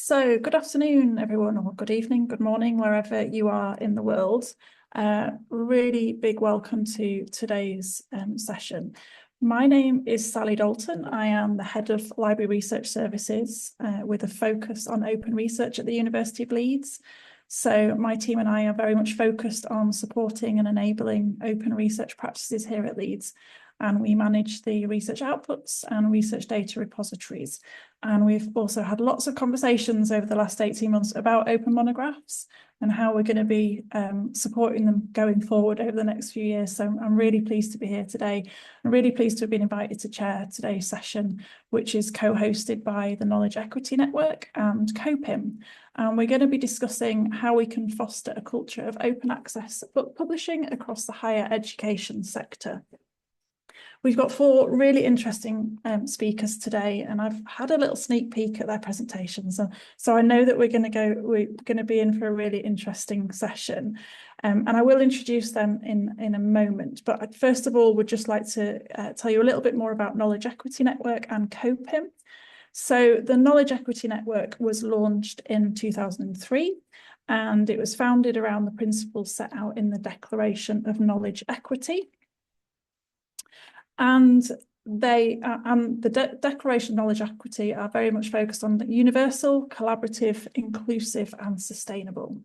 Good afternoon, everyone, or good evening, good morning, wherever you are in the world. Really big welcome to today's session. My name is Sally Dalton. I am the Head of Library Research Services with a focus on open research at the University of Leeds. So my team and I are very much focused on supporting and enabling open research practices here at Leeds. And we manage the research outputs and research data repositories. And we've also had lots of conversations over the last 18 months about open monographs and how we're going to be supporting them going forward over the next few years. So I'm really pleased to be here today. I'm really pleased to have been invited to chair today's session, which is co-hosted by the Knowledge Equity Network and COPIM. And we're going to be discussing how we can foster a culture of open access book publishing across the higher education sector. We've got four really interesting speakers today, and I've had a little sneak peek at their presentations. So I know that we're going to be in for a really interesting session. And I will introduce them in a moment. But I, first of all, would just like to tell you a little bit more about Knowledge Equity Network and COPIM. So the Knowledge Equity Network was launched in 2003, and it was founded around the principles set out in the Declaration of Knowledge Equity. And the Declaration of Knowledge Equity are very much focused on the universal, collaborative, inclusive and sustainable.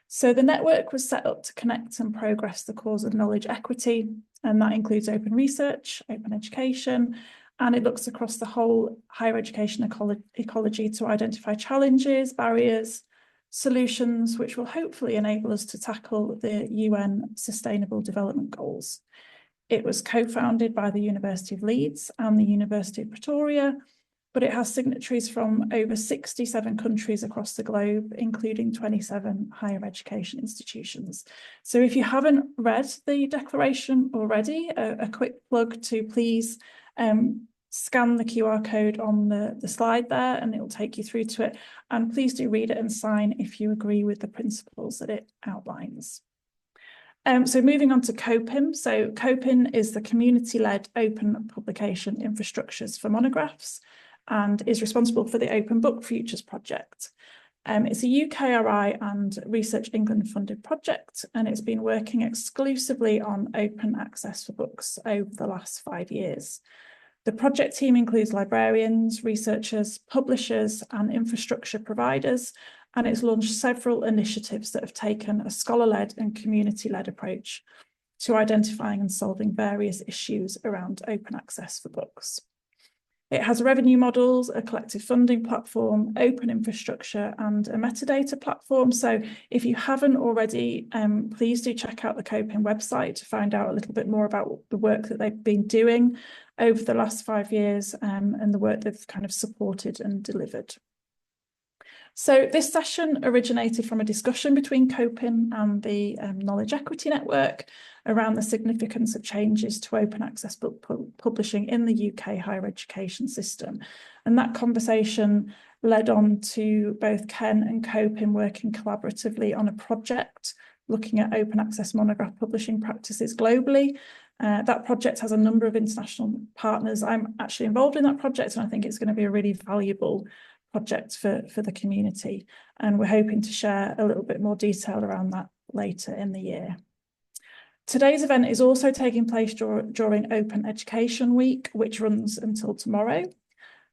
So the network was set up to connect and progress the cause of knowledge equity, and that includes open research, open education, and it looks across the whole higher education ecology to identify challenges, barriers, solutions, which will hopefully enable us to tackle the UN Sustainable Development Goals. It was co-founded by the University of Leeds and the University of Pretoria, but it has signatories from over 67 countries across the globe, including 27 higher education institutions. So if you haven't read the declaration already, a quick plug to please scan the QR code on the slide there, and it will take you through to it. And please do read it and sign if you agree with the principles that it outlines. So moving on to COPIM. So COPIM is the community-led open publication infrastructures for monographs and is responsible for the Open Book Futures project. It's a UKRI and Research England funded project, and it's been working exclusively on open access for books over the last 5 years. The project team includes librarians, researchers, publishers and infrastructure providers, and it's launched several initiatives that have taken a scholar-led and community-led approach to identifying and solving various issues around open access for books. It has revenue models, a collective funding platform, open infrastructure, and a metadata platform. So if you haven't already, please do check out the COPIM website to find out a little bit more about the work that they've been doing over the last 5 years and the work they've kind of supported and delivered. So this session originated from a discussion between COPIM and the Knowledge Equity Network around the significance of changes to open access book publishing in the UK higher education system. And that conversation led on to both Ken and COPIM working collaboratively on a project looking at open access monograph publishing practices globally. That project has a number of international partners. I'm actually involved in that project, and I think it's going to be a really valuable project for the community, and we're hoping to share a little bit more detail around that later in the year. Today's event is also taking place during Open Education Week, which runs until tomorrow.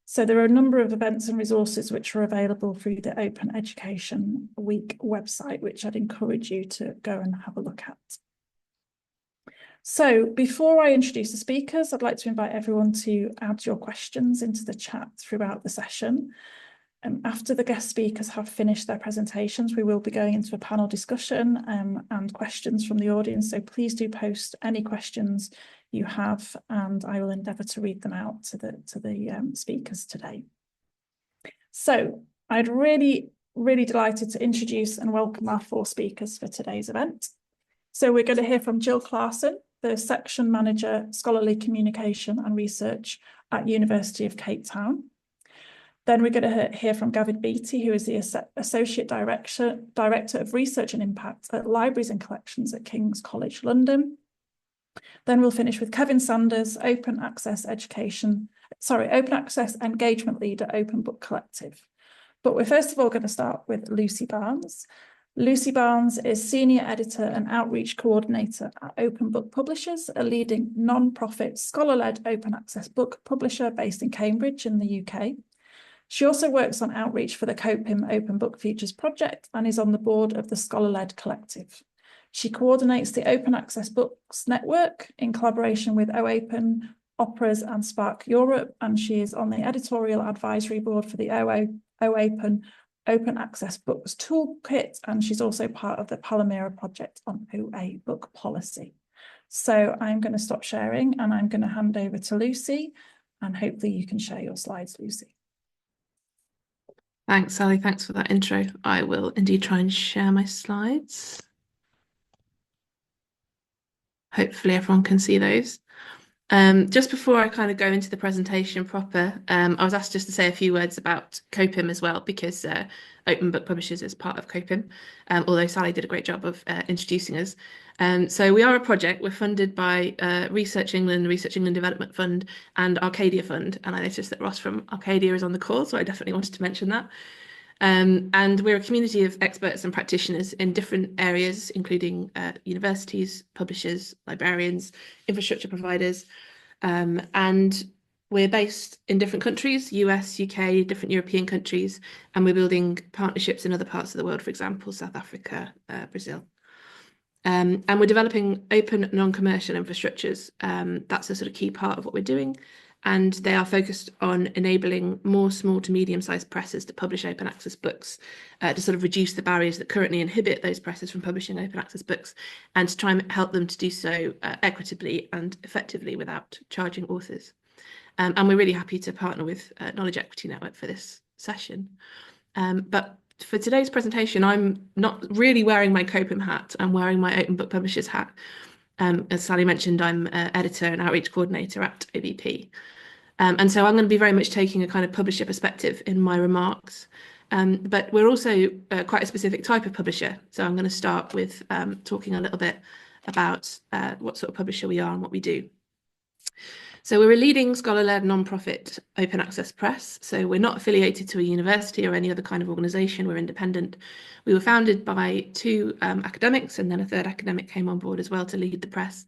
So there are a number of events and resources which are available through the Open Education Week website, which I'd encourage you to go and have a look at. So before I introduce the speakers, I'd like to invite everyone to add your questions into the chat throughout the session. After the guest speakers have finished their presentations, we will be going into a panel discussion and questions from the audience. So please do post any questions you have, and I will endeavour to read them out to the speakers today. So I'd really delighted to introduce and welcome our four speakers for today's event. So we're going to hear from Jill Clarkson, the Section Manager, Scholarly Communication and Research at University of Cape Town. Then we're going to hear from Gavin Beattie, who is the Associate Director of Research and Impact at Libraries and Collections at King's College London. Then we'll finish with Kevin Sanders, Open Access Engagement Lead at Open Book Collective. But we're first of all going to start with Lucy Barnes. Lucy Barnes is Senior Editor and Outreach Coordinator at Open Book Publishers, a leading non-profit scholar-led open access book publisher based in Cambridge in the UK. She also works on outreach for the COPIM Open Book Futures project and is on the board of the Scholar-Led Collective. She coordinates the Open Access Books Network in collaboration with OAPEN, Operas and Spark Europe, and she is on the editorial advisory board for the OAPEN Open Access Books Toolkit, and she's also part of the Palomira project on OA book policy. So I'm going to stop sharing and I'm going to hand over to Lucy, and hopefully you can share your slides, Lucy. Thanks, Sally. Thanks for that intro. I will indeed try and share my slides. Hopefully everyone can see those. Just before I kind of go into the presentation proper, I was asked just to say a few words about COPIM as well, because Open Book Publishers is part of COPIM, although Sally did a great job of introducing us. So we are a project. We're funded by Research England Development Fund and Arcadia Fund. And I noticed that Ross from Arcadia is on the call, so I definitely wanted to mention that. And we're a community of experts and practitioners in different areas, including universities, publishers, librarians, infrastructure providers. And we're based in different countries, US, UK, different European countries, and we're building partnerships in other parts of the world, for example, South Africa, Brazil. And we're developing open non-commercial infrastructures. That's a sort of key part of what we're doing. And they are focused on enabling more small to medium-sized presses to publish open access books, to sort of reduce the barriers that currently inhibit those presses from publishing open access books, and to try and help them to do so equitably and effectively without charging authors. And we're really happy to partner with Knowledge Equity Network for this session. But for today's presentation, I'm not really wearing my COPIM hat. I'm wearing my Open Book Publishers hat. As Sally mentioned, I'm editor and outreach coordinator at OBP. And so I'm going to be very much taking a kind of publisher perspective in my remarks. But we're also quite a specific type of publisher. So I'm going to start with talking a little bit about what sort of publisher we are and what we do. So we're a leading scholar-led non-profit open access press. So we're not affiliated to a university or any other kind of organisation. We're independent. We were founded by two academics, and then a third academic came on board as well to lead the press.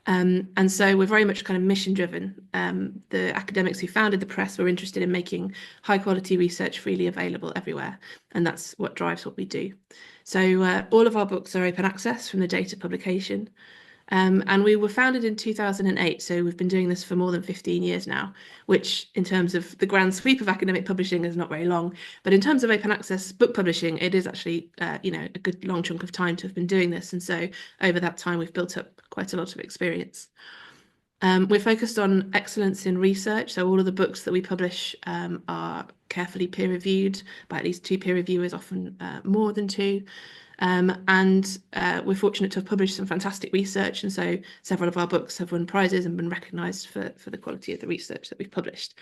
And so we're very much kind of mission driven. The academics who founded the press were interested in making high quality research freely available everywhere. And that's what drives what we do. So all of our books are open access from the date of publication. And we were founded in 2008, so we've been doing this for more than 15 years now, which in terms of the grand sweep of academic publishing is not very long. But in terms of open access book publishing, it is actually a good long chunk of time to have been doing this. And so over that time, we've built up quite a lot of experience. We're focused on excellence in research, so all of the books that we publish are carefully peer reviewed by at least two peer reviewers, often more than two. And we're fortunate to have published some fantastic research, and so several of our books have won prizes and been recognised for the quality of the research that we've published.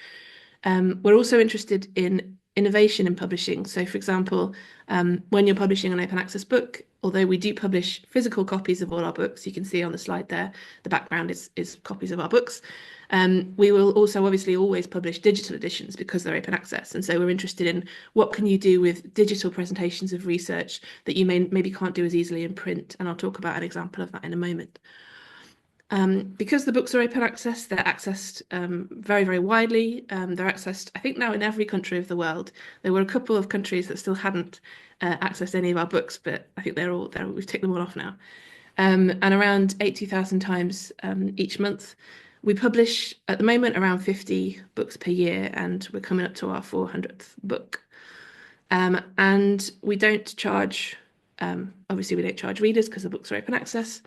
We're also interested in innovation in publishing. So, for example, when you're publishing an open access book, although we do publish physical copies of all our books, you can see on the slide there, the background is copies of our books. We will also obviously always publish digital editions because they're open access. And so we're interested in what can you do with digital presentations of research that you maybe can't do as easily in print. And I'll talk about an example of that in a moment. Because the books are open access, they're accessed very, very widely. They're accessed, I think, now in every country of the world. There were a couple of countries that still hadn't accessed any of our books, but I think they're all there. We've ticked them all off now. And around 80,000 times each month. We publish at the moment around 50 books per year, and we're coming up to our 400th book. And we don't charge, obviously we don't charge readers because the books are open access.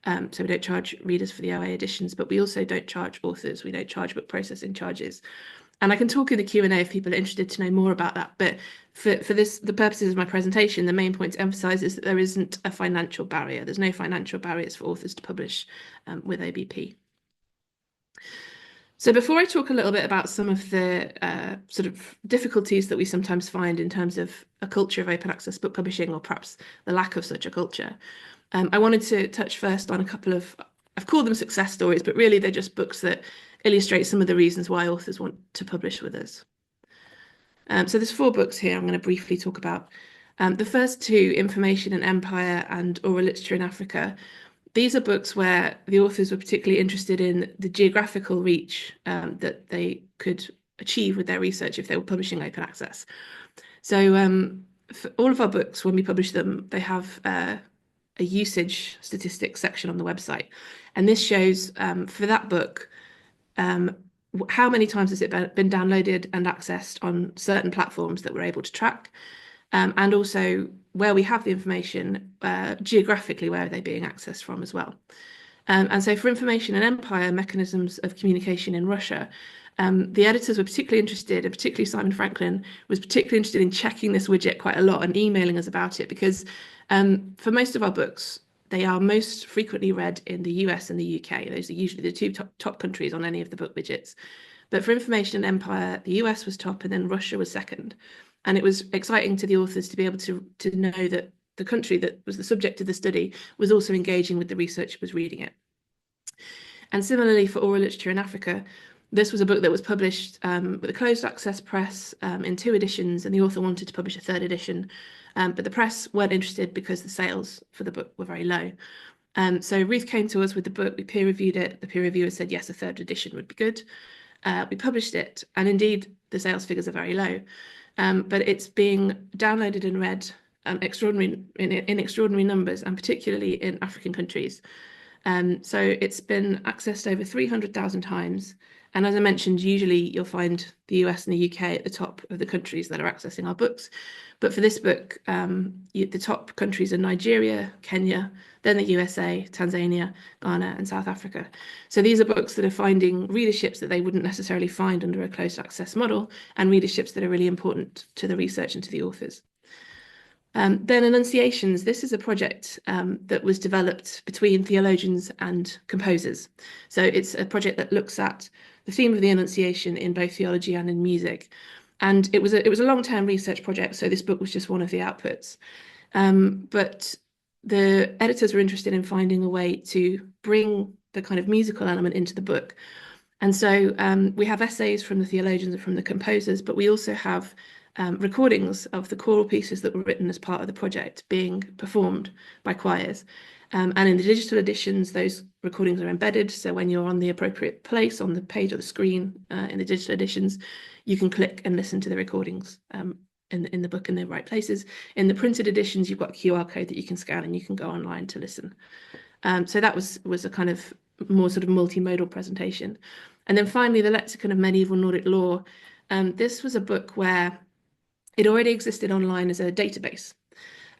So we don't charge readers for the OA editions, but we also don't charge authors. We don't charge book processing charges. And I can talk in the Q&A if people are interested to know more about that. But for the purposes of my presentation, the main point to emphasise is that there isn't a financial barrier. There's no financial barriers for authors to publish with OBP. So before I talk a little bit about some of the sort of difficulties that we sometimes find in terms of a culture of open access book publishing, or perhaps the lack of such a culture, I wanted to touch first on a couple of, I've called them success stories, but really they're just books that illustrate some of the reasons why authors want to publish with us. So there's 4 books here I'm going to briefly talk about. The first 2, Information and Empire and Oral Literature in Africa, these are books where the authors were particularly interested in the geographical reach that they could achieve with their research if they were publishing open access. So for all of our books, when we publish them, they have a usage statistics section on the website. And this shows for that book, how many times has it been downloaded and accessed on certain platforms that we're able to track, and also where we have the information, geographically, where are they being accessed from as well. And so for Information and Empire, Mechanisms of Communication in Russia, the editors were particularly interested, and particularly Simon Franklin was particularly interested in checking this widget quite a lot and emailing us about it, because for most of our books, they are most frequently read in the US and the UK. Those are usually the 2 top countries on any of the book widgets. But for Information and Empire, the US was top and then Russia was second. And it was exciting to the authors to be able to know that the country that was the subject of the study was also engaging with the research who was reading it. And similarly for Oral Literature in Africa, this was a book that was published with a closed access press in 2 editions, and the author wanted to publish a 3rd edition, but the press weren't interested because the sales for the book were very low. So Ruth came to us with the book, we peer reviewed it, the peer reviewer said yes, a 3rd edition would be good. We published it, and indeed the sales figures are very low, but it's being downloaded and read in extraordinary numbers, and particularly in African countries. So it's been accessed over 300,000 times. And as I mentioned, usually you'll find the US and the UK at the top of the countries that are accessing our books. But for this book, the top countries are Nigeria, Kenya, then the USA, Tanzania, Ghana, and South Africa. So these are books that are finding readerships that they wouldn't necessarily find under a closed access model, and readerships that are really important to the research and to the authors. Then Annunciations, this is a project that was developed between theologians and composers. So it's a project that looks at the theme of the Annunciation in both theology and in music. And it was a long-term research project, so this book was just one of the outputs. But the editors were interested in finding a way to bring the kind of musical element into the book. And so we have essays from the theologians and from the composers, but we also have recordings of the choral pieces that were written as part of the project being performed by choirs. And in the digital editions, those recordings are embedded. So when you're on the appropriate place on the page or the screen in the digital editions, you can click and listen to the recordings in the book in the right places. In the printed editions, you've got a QR code that you can scan and you can go online to listen. So that was a kind of more sort of multimodal presentation. And then finally, the Lexicon of Medieval Nordic Law. This was a book where it already existed online as a database,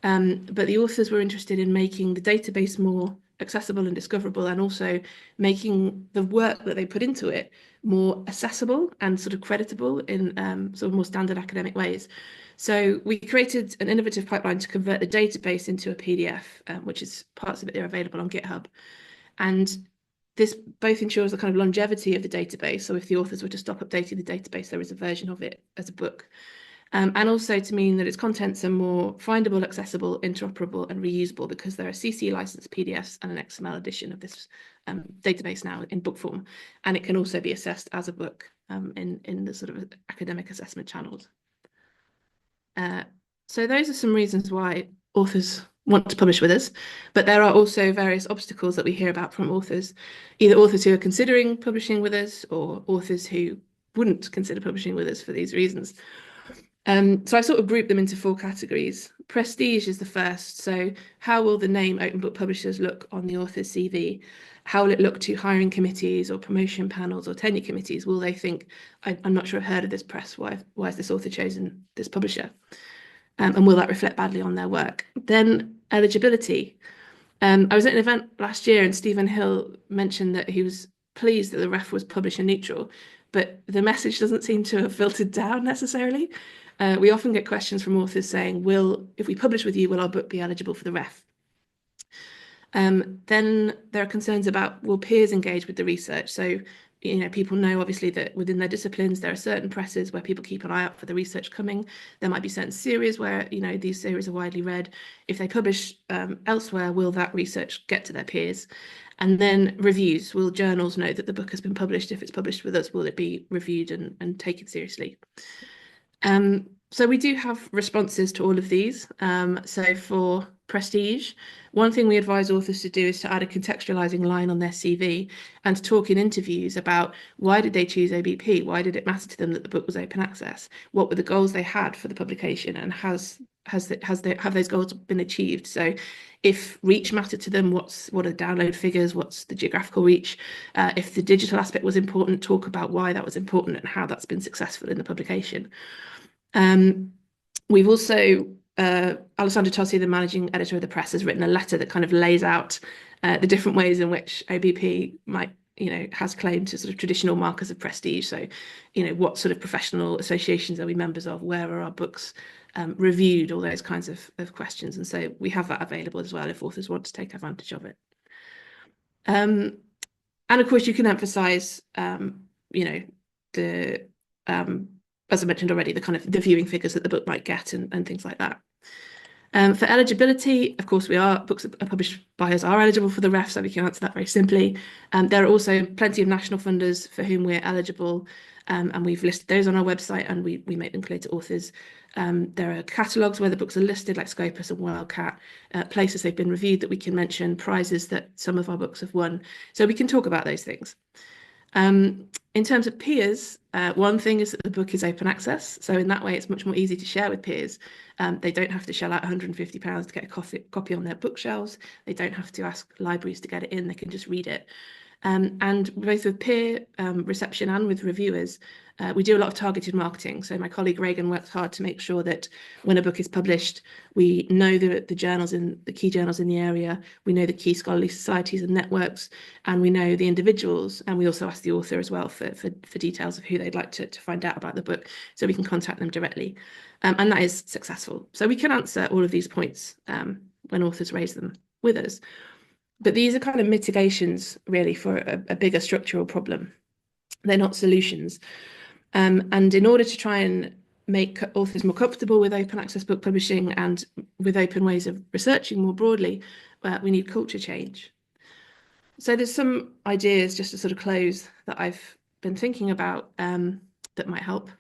but the authors were interested in making the database more accessible and discoverable, and also making the work that they put into it more accessible and sort of creditable in sort of more standard academic ways. So we created an innovative pipeline to convert the database into a PDF, which is parts of it are available on GitHub. And this both ensures the kind of longevity of the database. So if the authors were to stop updating the database, there is a version of it as a book. And also to mean that its contents are more findable, accessible, interoperable, and reusable, because there are CC licensed PDFs and an XML edition of this database now in book form. And it can also be assessed as a book in the sort of academic assessment channels. So those are some reasons why authors want to publish with us, but there are also various obstacles that we hear about from authors, either authors who are considering publishing with us or authors who wouldn't consider publishing with us for these reasons. So I sort of grouped them into 4 categories. Prestige is the first. So how will the name Open Book Publishers look on the author's CV? How will it look to hiring committees or promotion panels or tenure committees? Will they think, I'm not sure I've heard of this press, why has this author chosen this publisher? And will that reflect badly on their work? Then eligibility. I was at an event last year and Stephen Hill mentioned that he was pleased that the ref was publisher neutral, but the message doesn't seem to have filtered down necessarily. We often get questions from authors saying, if we publish with you, will our book be eligible for the ref? Then there are concerns about, will peers engage with the research? So, people know obviously that within their disciplines, there are certain presses where people keep an eye out for the research coming. There might be certain series where, these series are widely read. If they publish elsewhere, will that research get to their peers? And then reviews. Will journals know that the book has been published? If it's published with us, will it be reviewed and taken seriously? So we do have responses to all of these. So for prestige, one thing we advise authors to do is to add a contextualizing line on their CV and to talk in interviews about why did they choose OBP? Why did it matter to them that the book was open access? What were the goals they had for the publication, and have those goals been achieved? So if reach mattered to them, what are the download figures? What's the geographical reach? If the digital aspect was important, talk about why that was important and how that's been successful in the publication. We've also, Alessandro Tossi, the managing editor of the press, has written a letter that kind of lays out the different ways in which OBP might, has claim to sort of traditional markers of prestige. So, what sort of professional associations are we members of? Where are our books reviewed? All those kinds of questions. And so we have that available as well if authors want to take advantage of it. And of course, you can emphasize, the as I mentioned already, the kind of the viewing figures that the book might get and things like that. For eligibility, of course, books that are published by us are eligible for the REF, so we can answer that very simply. There are also plenty of national funders for whom we're eligible, and we've listed those on our website, and we make them clear to authors. There are catalogues where the books are listed, like Scopus and Wildcat, places they've been reviewed that we can mention, prizes that some of our books have won. So we can talk about those things. In terms of peers, one thing is that the book is open access. So in that way, it's much more easy to share with peers. They don't have to shell out £150 to get a copy on their bookshelves. They don't have to ask libraries to get it in. They can just read it. And both with peer reception and with reviewers, we do a lot of targeted marketing. So my colleague Reagan works hard to make sure that when a book is published, we know the journals in the key journals in the area, we know the key scholarly societies and networks, and we know the individuals. And we also ask the author as well for details of who they'd like to find out about the book, so we can contact them directly. And that is successful. So we can answer all of these points when authors raise them with us. But these are kind of mitigations, really, for a bigger structural problem. They're not solutions. And in order to try and make authors more comfortable with open access book publishing and with open ways of researching more broadly, we need culture change. So there's some ideas, just to sort of close, that I've been thinking about that might help.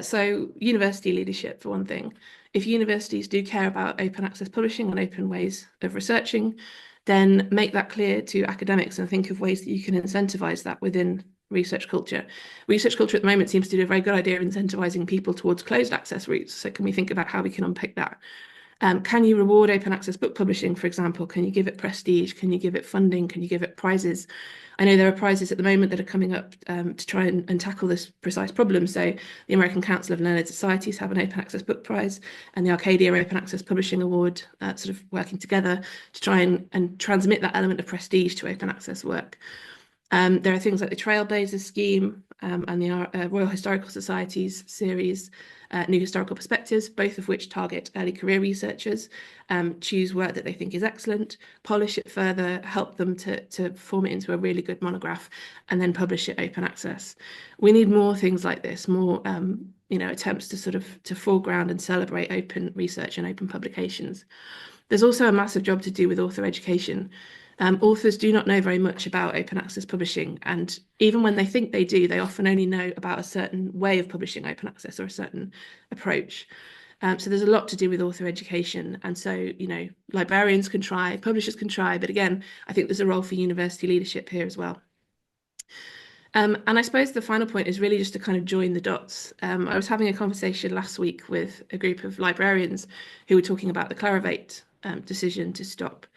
So university leadership, for one thing. If universities do care about open access publishing and open ways of researching, then make that clear to academics and think of ways that you can incentivize that within research culture. Research culture at the moment seems to do a very good idea of incentivizing people towards closed access routes. So can we think about how we can unpick that? Can you reward open access book publishing, for example? Can you give it prestige? Can you give it funding? Can you give it prizes? I know there are prizes at the moment that are coming up to try and tackle this precise problem. So the American Council of Learned Societies have an open access book prize, and the Arcadia Open Access Publishing Award, sort of working together to try and transmit that element of prestige to open access work. There are things like the Trailblazers scheme and the Royal Historical Society's series, New Historical Perspectives, both of which target early career researchers, choose work that they think is excellent, polish it further, help them to form it into a really good monograph, and then publish it open access. We need more things like this, more attempts to sort of to foreground and celebrate open research and open publications. There's also a massive job to do with author education. Authors do not know very much about open access publishing, and even when they think they do, they often only know about a certain way of publishing open access or a certain approach. So there's a lot to do with author education, and so librarians can try, publishers can try, but again, I think there's a role for university leadership here as well. And I suppose the final point is really just to kind of join the dots. I was having a conversation last week with a group of librarians who were talking about the Clarivate decision to stop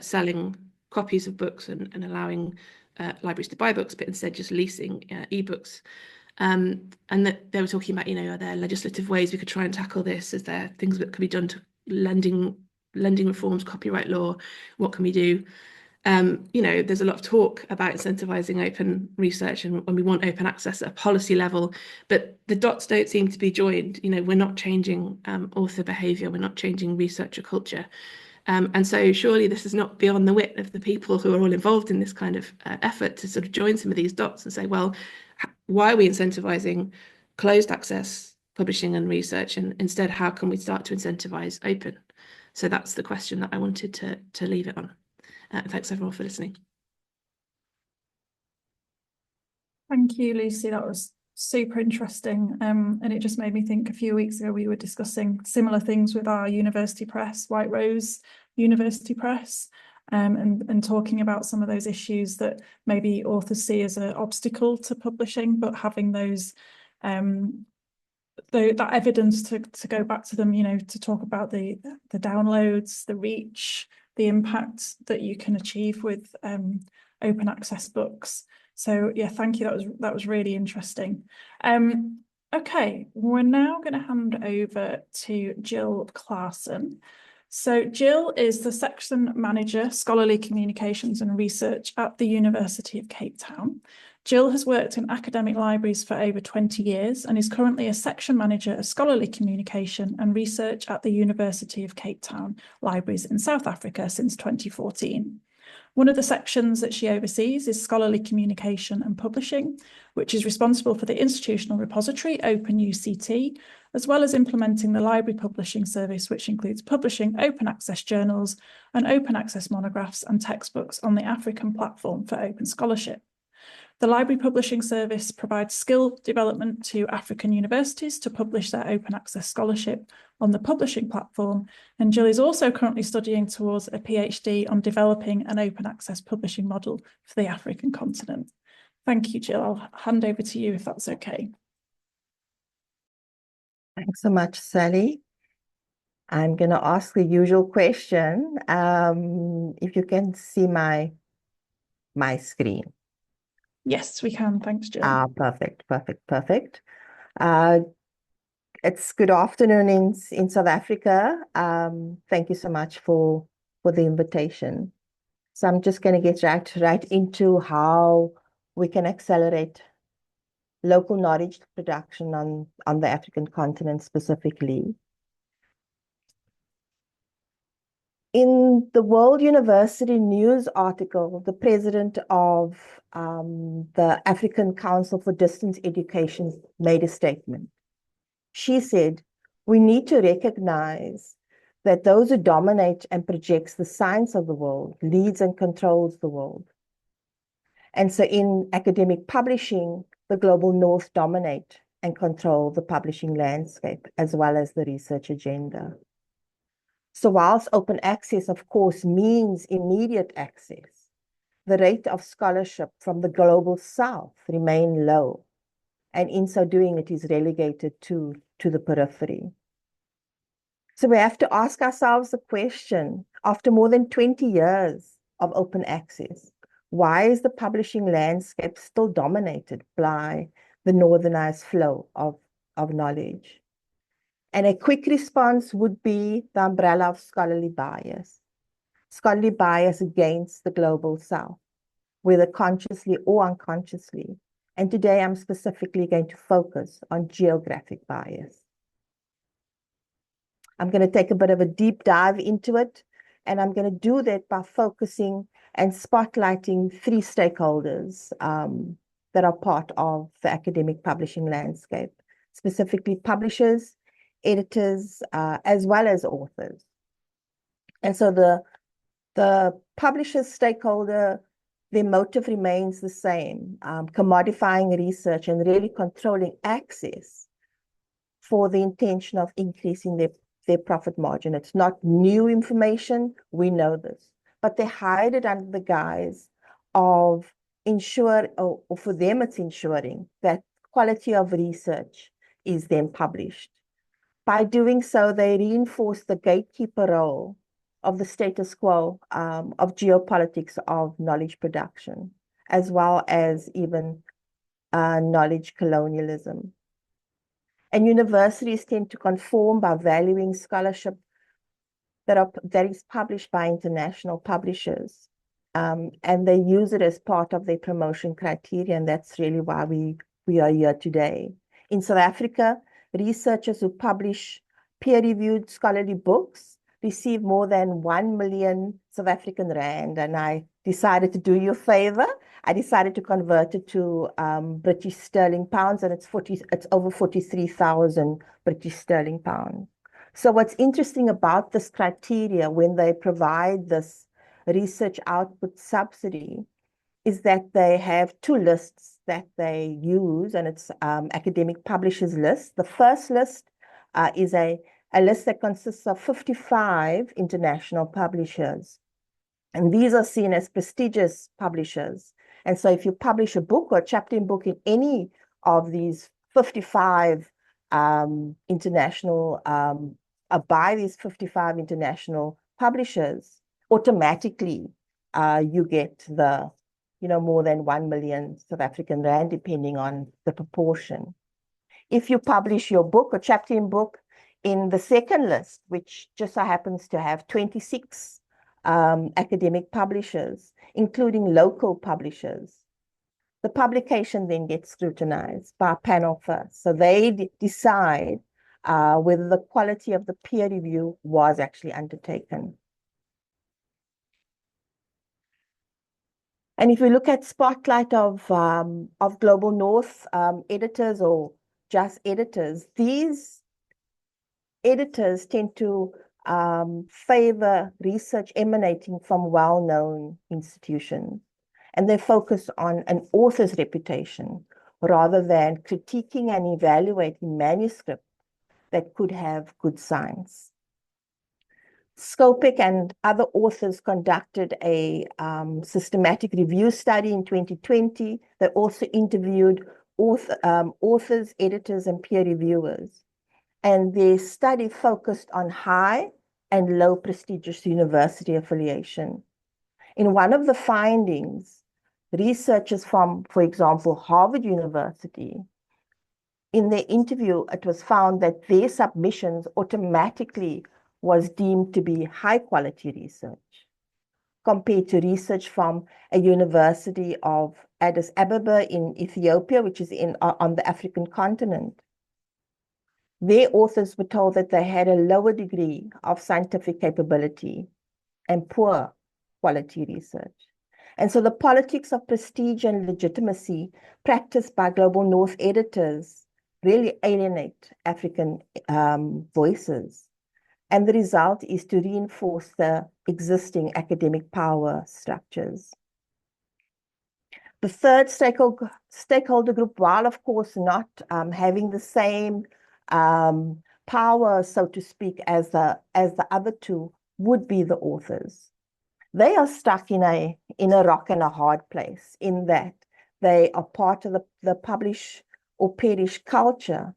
selling copies of books and allowing libraries to buy books, but instead just leasing ebooks. And that they were talking about, are there legislative ways we could try and tackle this? Is there things that could be done to lending reforms, copyright law? What can we do? There's a lot of talk about incentivizing open research and we want open access at a policy level, but the dots don't seem to be joined. We're not changing author behavior, we're not changing researcher culture. And so surely this is not beyond the wit of the people who are all involved in this kind of effort to sort of join some of these dots and say, well, why are we incentivizing closed access publishing and research? And instead, how can we start to incentivize open? So that's the question that I wanted to leave it on. Thanks everyone for listening. Thank you, Lucy. That was super interesting. And it just made me think a few weeks ago we were discussing similar things with our university press, White Rose University Press, and talking about some of those issues that maybe authors see as an obstacle to publishing, but having those that evidence to go back to them, to talk about the downloads, the reach, the impact that you can achieve with open access books. So yeah, thank you. That was really interesting. Okay, we're now going to hand over to Jill Clarkson. So Jill is the Section Manager, Scholarly Communications and Research at the University of Cape Town. Jill has worked in academic libraries for over 20 years and is currently a Section Manager of Scholarly Communication and Research at the University of Cape Town Libraries in South Africa since 2014. One of the sections that she oversees is Scholarly Communication and Publishing, which is responsible for the institutional repository, OpenUCT, as well as implementing the library publishing service, which includes publishing open access journals and open access monographs and textbooks on the African platform for open scholarship. The library publishing service provides skill development to African universities to publish their open access scholarship on the publishing platform. And Jill is also currently studying towards a PhD on developing an open access publishing model for the African continent. Thank you, Jill. I'll hand over to you if that's okay. Thanks so much, Sally. I'm going to ask the usual question. If you can see my screen. Yes, we can. Thanks, Jill. Perfect. It's good afternoon in South Africa. Thank you so much for the invitation. So I'm just going to get right into how we can accelerate local knowledge production on the African continent specifically. In the World University News article, the president of the African Council for Distance Education made a statement. She said, we need to recognize that those who dominate and projects the science of the world leads and controls the world. And so in academic publishing, the global north dominate and control the publishing landscape as well as the research agenda. So whilst open access, of course, means immediate access, the rate of scholarship from the global south remain low. And in so doing, it is relegated to the periphery. So we have to ask ourselves the question, after more than 20 years of open access, why is the publishing landscape still dominated by the northernized flow of knowledge? And a quick response would be the umbrella of scholarly bias against the global south, whether consciously or unconsciously. And today I'm specifically going to focus on geographic bias. I'm going to take a bit of a deep dive into it, and I'm going to do that by focusing and spotlighting three stakeholders that are part of the academic publishing landscape, specifically publishers, editors, as well as authors. And so the publisher stakeholder, their motive remains the same, commodifying research and really controlling access for the intention of increasing their profit margin. It's not new information, we know this, but they hide it under the guise of or for them it's ensuring that quality of research is then published. By doing so, they reinforce the gatekeeper role of the status quo of geopolitics of knowledge production, as well as even knowledge colonialism. And universities tend to conform by valuing scholarship that is published by international publishers. And they use it as part of their promotion criteria, and that's really why we are here today. In South Africa, researchers who publish peer-reviewed scholarly books receive more than 1 million South African rand, and I decided to do you a favor. I decided to convert it to British sterling pounds, and it's over 43,000 British sterling pounds. So what's interesting about this criteria when they provide this research output subsidy is that they have two lists that they use, and it's academic publishers list. The first list is a list that consists of 55 international publishers. And these are seen as prestigious publishers. And so if you publish a book or a chapter in book in any of these 55 international, by these 55 international publishers, automatically you get the, more than 1 million South African rand, depending on the proportion. If you publish your book or chapter in book in the second list, which just so happens to have 26 academic publishers, including local publishers, the publication then gets scrutinized by a panel first. So they decide whether the quality of the peer review was actually undertaken. And if we look at spotlight of Global North editors or just editors, these editors tend to favor research emanating from well-known institutions, and they focus on an author's reputation rather than critiquing and evaluating manuscript that could have good science. Scopec and other authors conducted a systematic review study in 2020 that also interviewed authors, editors, and peer reviewers. And the study focused on high and low prestigious university affiliation. In one of the findings, researchers from, for example, Harvard University, in their interview, it was found that their submissions automatically was deemed to be high quality research compared to research from a university of Addis Ababa in Ethiopia, which is on the African continent. Their authors were told that they had a lower degree of scientific capability and poor quality research. And so the politics of prestige and legitimacy practiced by Global North editors really alienate African voices. And the result is to reinforce the existing academic power structures. The third stakeholder group, while of course not having the same power, so to speak, as the other two, would be the authors. They are stuck in a rock and a hard place, in that they are part of the publish or perish culture,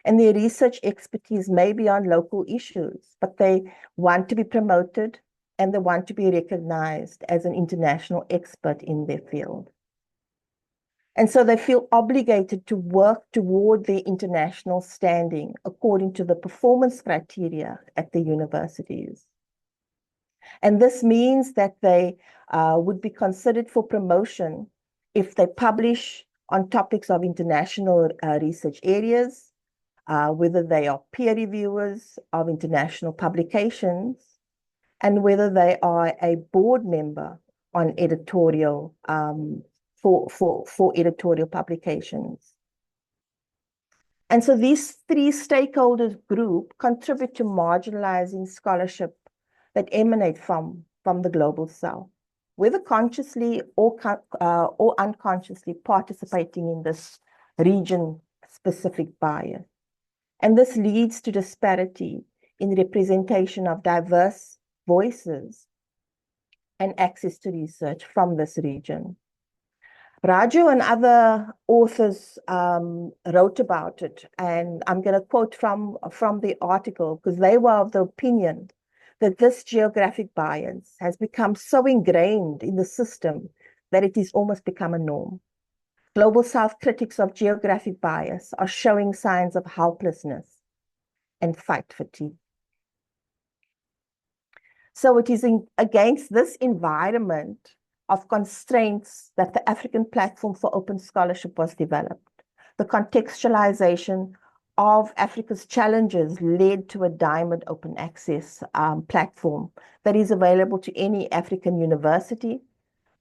and their research expertise may be on local issues, but they want to be promoted and they want to be recognized as an international expert in their field. And so they feel obligated to work toward their international standing according to the performance criteria at the universities. And this means that they would be considered for promotion if they publish on topics of international research areas, whether they are peer reviewers of international publications, and whether they are a board member on editorial for editorial publications. And so these three stakeholders group contribute to marginalizing scholarship that emanate from the global south, whether consciously or unconsciously participating in this region-specific bias. And this leads to disparity in representation of diverse voices and access to research from this region. Raju and other authors wrote about it, and I'm going to quote from the article, because they were of the opinion that this geographic bias has become so ingrained in the system that it is almost become a norm. Global South critics of geographic bias are showing signs of helplessness and fight fatigue. So it is against this environment of constraints that the African Platform for Open Scholarship was developed. The contextualization of Africa's challenges led to a diamond open access platform that is available to any African university,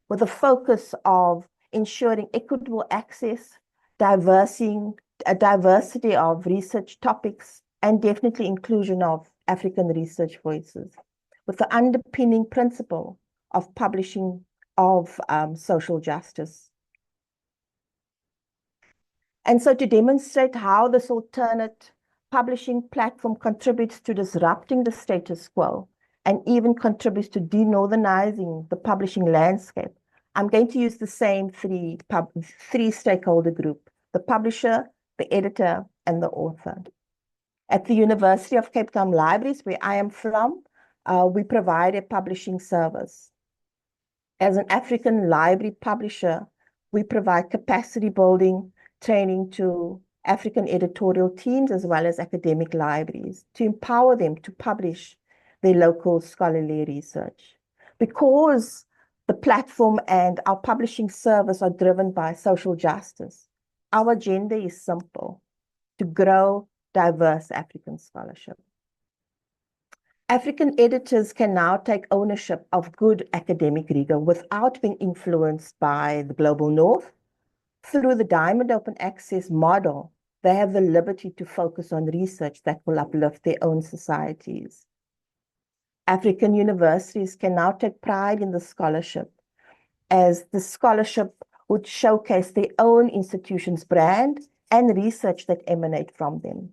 with a focus of ensuring equitable access, a diversity of research topics, and definitely inclusion of African research voices, with the underpinning principle of publishing of social justice. And so to demonstrate how this alternate publishing platform contributes to disrupting the status quo and even contributes to de-northernizing the publishing landscape, I'm going to use the same three stakeholder group: the publisher, the editor, and the author. At the University of Cape Town Libraries, where I am from, we provide a publishing service. As an African library publisher, we provide capacity building training to African editorial teams as well as academic libraries to empower them to publish their local scholarly research. Because the platform and our publishing service are driven by social justice, our agenda is simple: to grow diverse African scholarship. African editors can now take ownership of good academic rigor without being influenced by the global north. Through the Diamond Open Access model, they have the liberty to focus on research that will uplift their own societies. African universities can now take pride in the scholarship, as the scholarship would showcase their own institution's brand and research that emanate from them.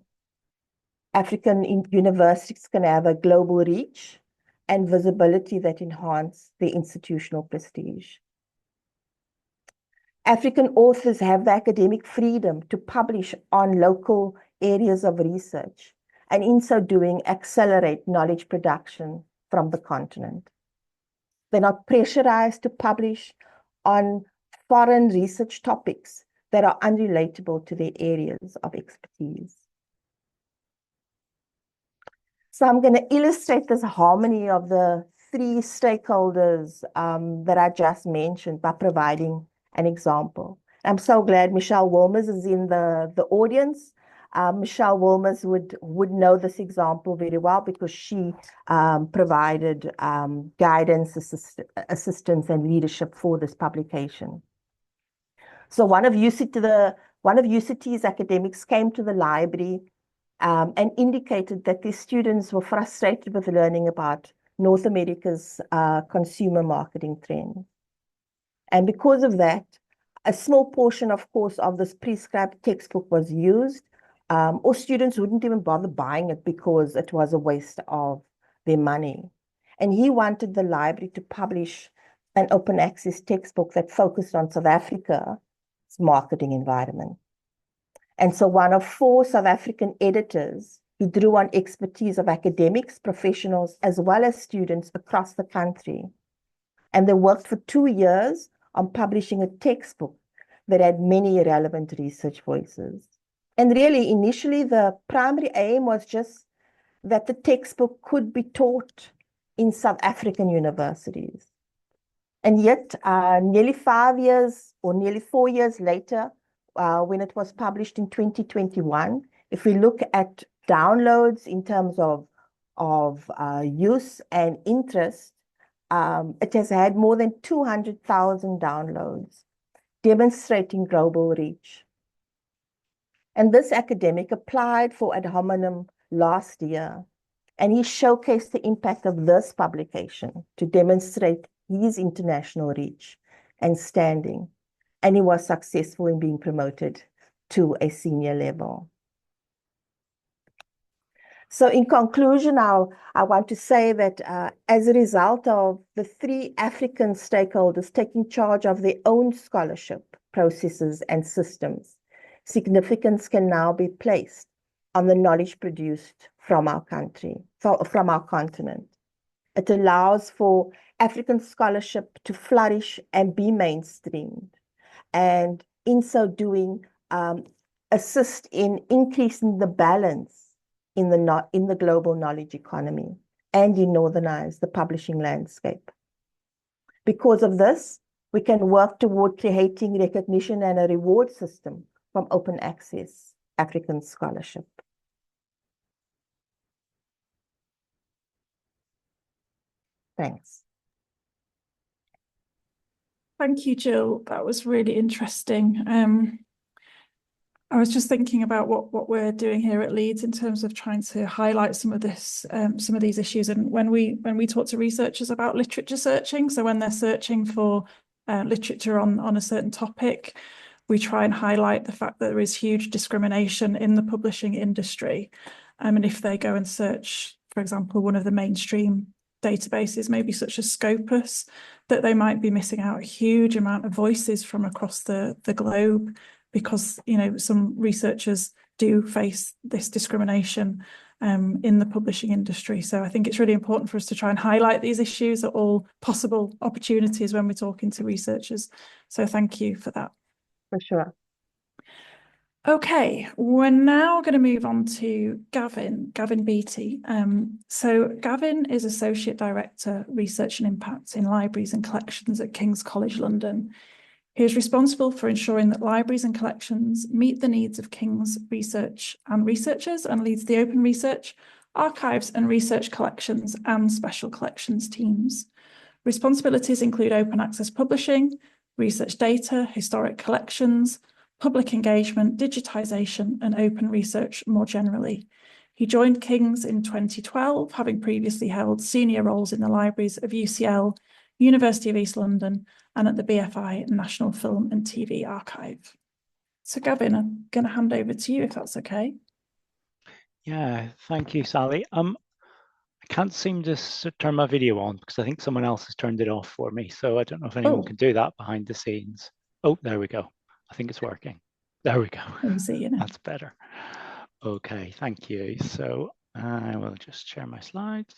African universities can have a global reach and visibility that enhance their institutional prestige. African authors have the academic freedom to publish on local areas of research, and in so doing, accelerate knowledge production from the continent. They're not pressurized to publish on foreign research topics that are unrelatable to their areas of expertise. So I'm going to illustrate this harmony of the three stakeholders that I just mentioned by providing an example. I'm so glad Michelle Wilmers is in the audience. Michelle Wilmers would know this example very well because she provided guidance, assistance, and leadership for this publication. So one of UCT's academics came to the library and indicated that their students were frustrated with learning about North America's consumer marketing trends. And because of that, a small portion, of course, of this prescribed textbook was used, or students wouldn't even bother buying it because it was a waste of their money. And he wanted the library to publish an open access textbook that focused on South Africa's marketing environment. And so one of 4 South African editors, he drew on expertise of academics, professionals, as well as students across the country. And they worked for 2 years on publishing a textbook that had many relevant research voices. And really, initially, the primary aim was just that the textbook could be taught in South African universities. And yet, nearly 5 years or nearly 4 years later, when it was published in 2021, if we look at downloads in terms of use and interest, it has had more than 200,000 downloads, demonstrating global reach. And this academic applied for ad hominem last year, and he showcased the impact of this publication to demonstrate his international reach and standing. And he was successful in being promoted to a senior level. So in conclusion, I want to say that as a result of the 3 African stakeholders taking charge of their own scholarship processes and systems, significance can now be placed on the knowledge produced from our country, from our continent. It allows for African scholarship to flourish and be mainstreamed, and in so doing, assist in increasing the balance in the global knowledge economy and de-northernize the publishing landscape. Because of this, we can work toward creating recognition and a reward system from open access African scholarship. Thanks. Thank you, Jill. That was really interesting. I was just thinking about what we're doing here at Leeds in terms of trying to highlight some of these issues. And when we talk to researchers about literature searching, so when they're searching for literature on a certain topic, we try and highlight the fact that there is huge discrimination in the publishing industry. And if they go and search, for example, one of the mainstream databases, maybe such as Scopus, that they might be missing out a huge amount of voices from across the globe, because, you know, some researchers do face this discrimination in the publishing industry. So I think it's really important for us to try and highlight these issues at all possible opportunities when we're talking to researchers. So thank you for that. For sure. Okay, we're now going to move on to Gavin Beattie. So Gavin is Associate Director, Research and Impact in Libraries and Collections at King's College London. He is responsible for ensuring that libraries and collections meet the needs of King's research and researchers, and leads the open research, archives and research collections and special collections teams. Responsibilities include open access publishing, research data, historic collections, public engagement, digitisation and open research more generally. He joined King's in 2012, having previously held senior roles in the libraries of UCL, University of East London and at the BFI National Film and TV Archive. So Gavin, I'm going to hand over to you if that's okay. Yeah, thank you, Sally. I can't seem to turn my video on because I think someone else has turned it off for me. So I don't know if anyone can do that behind the scenes. Oh, there we go. I think it's working. There we go. Let me see, you know. That's better. Okay, thank you. So I will just share my slides.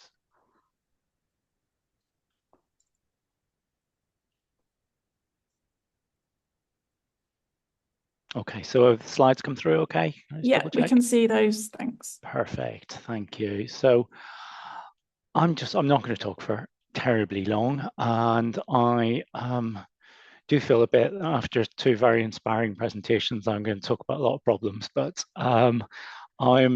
Okay, so have the slides come through okay? Yeah, we can see those, thanks. Perfect, thank you. So I'm not going to talk for terribly long, and I do feel a bit, after two very inspiring presentations, I'm going to talk about a lot of problems, but I'm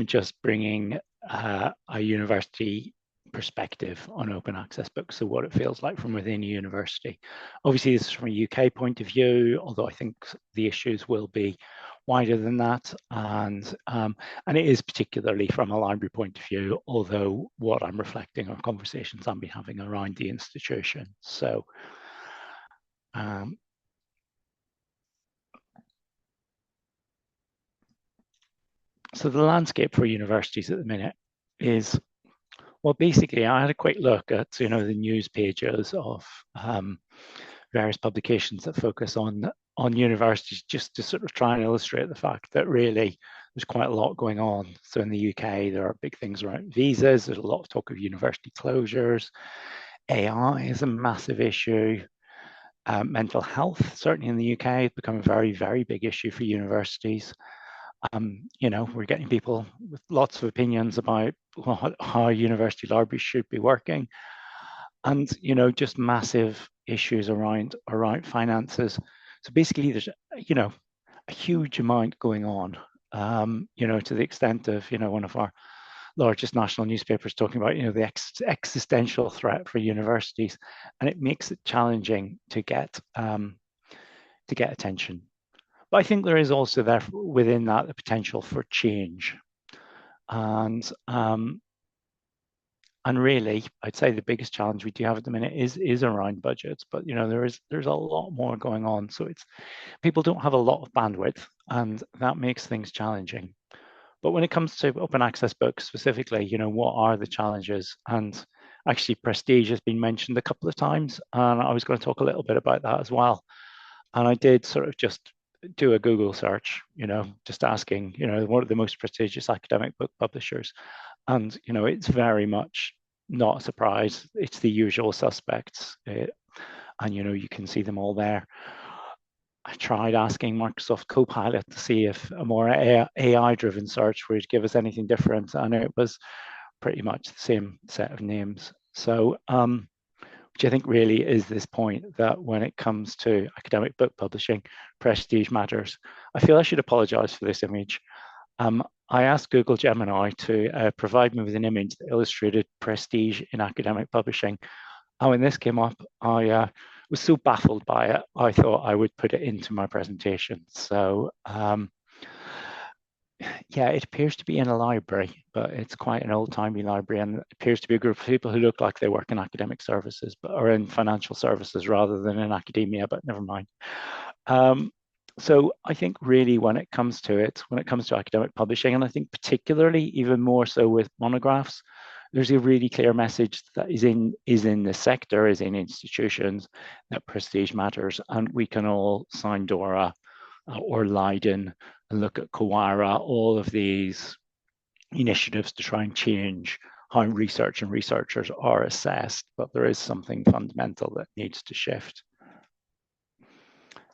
just bringing a university perspective on open access books, so what it feels like from within a university. Obviously, this is from a UK point of view, although I think the issues will be wider than that, and it is particularly from a library point of view, although what I'm reflecting on conversations I've been having around the institution. So so the landscape for universities at the minute is, well, basically, I had a quick look at, you know, the news pages of various publications that focus on universities, just to sort of try and illustrate the fact that really there's quite a lot going on. So in the UK, there are big things around visas. There's a lot of talk of university closures. AI is a massive issue. Mental health, certainly in the UK, has become a very, very big issue for universities. You know, we're getting people with lots of opinions about how university libraries should be working, and, you know, just massive issues around finances. So basically, there's, you know, a huge amount going on. You know, to the extent of, you know, one of our largest national newspapers talking about, you know, the existential threat for universities, and it makes it challenging to get attention. But I think there is also there within that the potential for change, and really, I'd say the biggest challenge we do have at the minute is around budgets. But, you know, there's a lot more going on, so it's, people don't have a lot of bandwidth, and that makes things challenging. But when it comes to open access books specifically, you know, what are the challenges? And actually, prestige has been mentioned a couple of times, and I was going to talk a little bit about that as well. And I did sort of just do a Google search, you know, just asking, you know, what are the most prestigious academic book publishers? And, you know, it's very much not a surprise. It's the usual suspects. And, you know, you can see them all there. I tried asking Microsoft Copilot to see if a more AI-driven search would give us anything different, and it was pretty much the same set of names. So, which I think really is this point that when it comes to academic book publishing, prestige matters. I feel I should apologize for this image. I asked Google Gemini to provide me with an image that illustrated prestige in academic publishing. And when this came up, I was so baffled by it, I thought I would put it into my presentation. So yeah, it appears to be in a library, but it's quite an old-timey library, and it appears to be a group of people who look like they work in academic services, but are in financial services rather than in academia, but never mind. So I think really when it comes to academic publishing, and I think particularly even more so with monographs, there's a really clear message that is in the sector, is in institutions, that prestige matters, and we can all sign DORA or Leiden and look at Kawara, all of these initiatives to try and change how research and researchers are assessed, but there is something fundamental that needs to shift.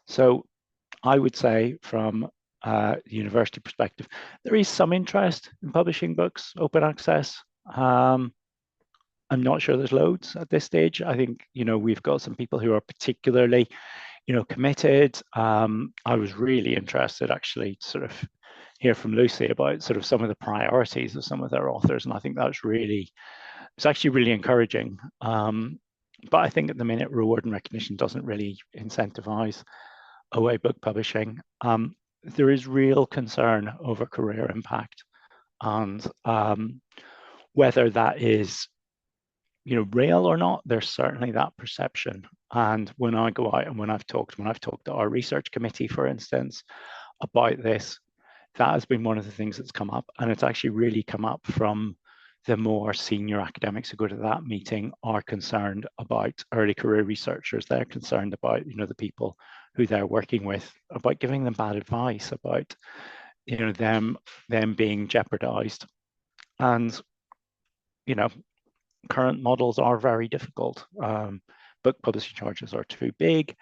So I would say from the university perspective, there is some interest in publishing books, open access. I'm not sure there's loads at this stage. I think, we've got some people who are particularly, committed. I was really interested actually to sort of hear from Lucy about sort of some of the priorities of some of their authors. And I think it's actually really encouraging. But I think at the minute, reward and recognition doesn't really incentivize OA book publishing. There is real concern over career impact, and whether that is real or not, there's certainly that perception. And when I go out and when I've talked to our research committee, for instance, about this, that has been one of the things that's come up, and it's actually really come up from the more senior academics who go to that meeting are concerned about early career researchers. They're concerned about the people who they're working with, about giving them bad advice, about them being jeopardized. And current models are very difficult. Book publishing charges are too big.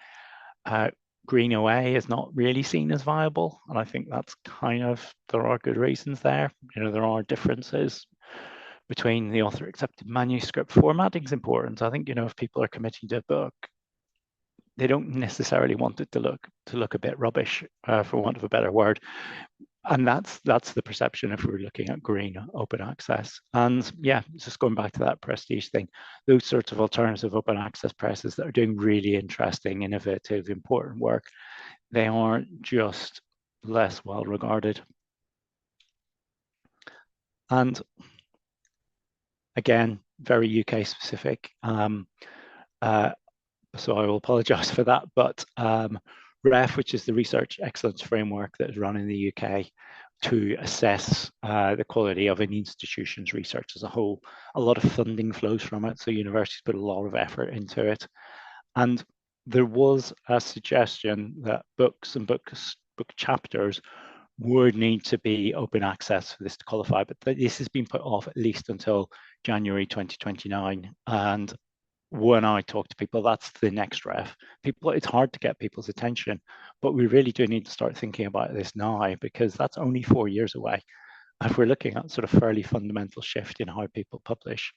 Green OA is not really seen as viable, and I think that's there are good reasons there. There are differences between the author accepted manuscript. Formatting is important. I think if people are committing to a book, they don't necessarily want it to look a bit rubbish, for want of a better word. And that's the perception if we're looking at green open access. And yeah, just going back to that prestige thing, those sorts of alternative open access presses that are doing really interesting, innovative, important work, they aren't just less well regarded. And again, very UK specific. So I will apologise for that, but REF, which is the Research Excellence Framework that is run in the UK to assess the quality of an institution's research as a whole. A lot of funding flows from it, so universities put a lot of effort into it. And there was a suggestion that books and book chapters would need to be open access for this to qualify, but this has been put off at least until January 2029. And when I talk to people, that's the next REF. It's hard to get people's attention, but we really do need to start thinking about this now, because that's only 4 years away. If we're looking at sort of fairly fundamental shift in how people publish,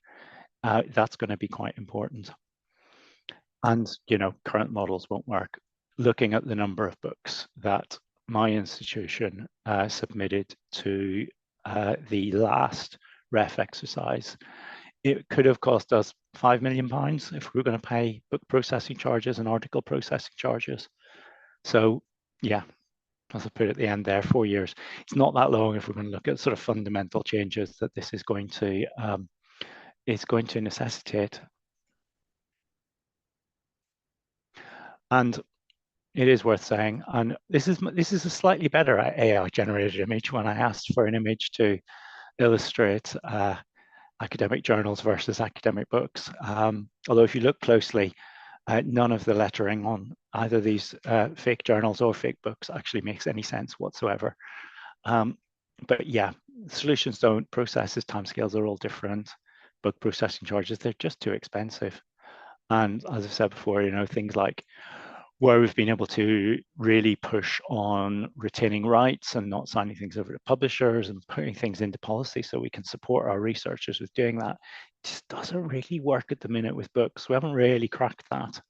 that's going to be quite important. And, current models won't work. Looking at the number of books that my institution submitted to the last REF exercise, it could have cost us £5 million if we were going to pay book processing charges and article processing charges. So yeah, as I put at the end there, 4 years. It's not that long if we're going to look at sort of fundamental changes that this is going to necessitate. And it is worth saying, and this is a slightly better AI generated image when I asked for an image to illustrate academic journals versus academic books. Although if you look closely, none of the lettering on either these fake journals or fake books actually makes any sense whatsoever. But yeah, solutions don't, processes, timescales are all different. Book processing charges, they're just too expensive. And as I've said before, things like where we've been able to really push on retaining rights and not signing things over to publishers and putting things into policy so we can support our researchers with doing that, it just doesn't really work at the minute with books. We haven't really cracked that.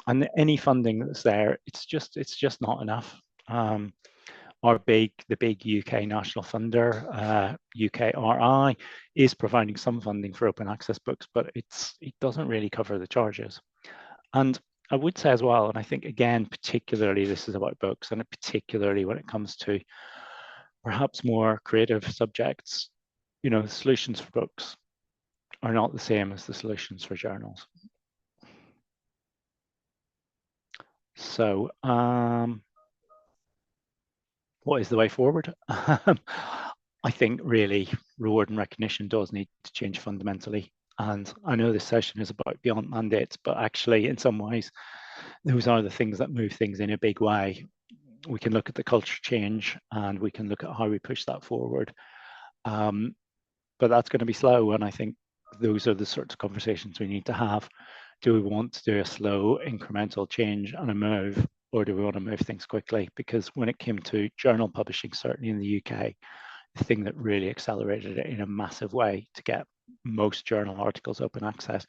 And any funding that's there, it's just not enough. The big UK national funder, UKRI, is providing some funding for open access books, but it doesn't really cover the charges. And I would say as well, and I think again, particularly this is about books, and particularly when it comes to perhaps more creative subjects, the solutions for books are not the same as the solutions for journals. So what is the way forward? I think really reward and recognition does need to change fundamentally. And I know this session is about beyond mandates, but actually in some ways, those are the things that move things in a big way. We can look at the culture change and we can look at how we push that forward. But that's going to be slow. And I think those are the sorts of conversations we need to have. Do we want to do a slow incremental change and a move, or do we want to move things quickly? Because when it came to journal publishing, certainly in the UK, the thing that really accelerated it in a massive way to get most journal articles open access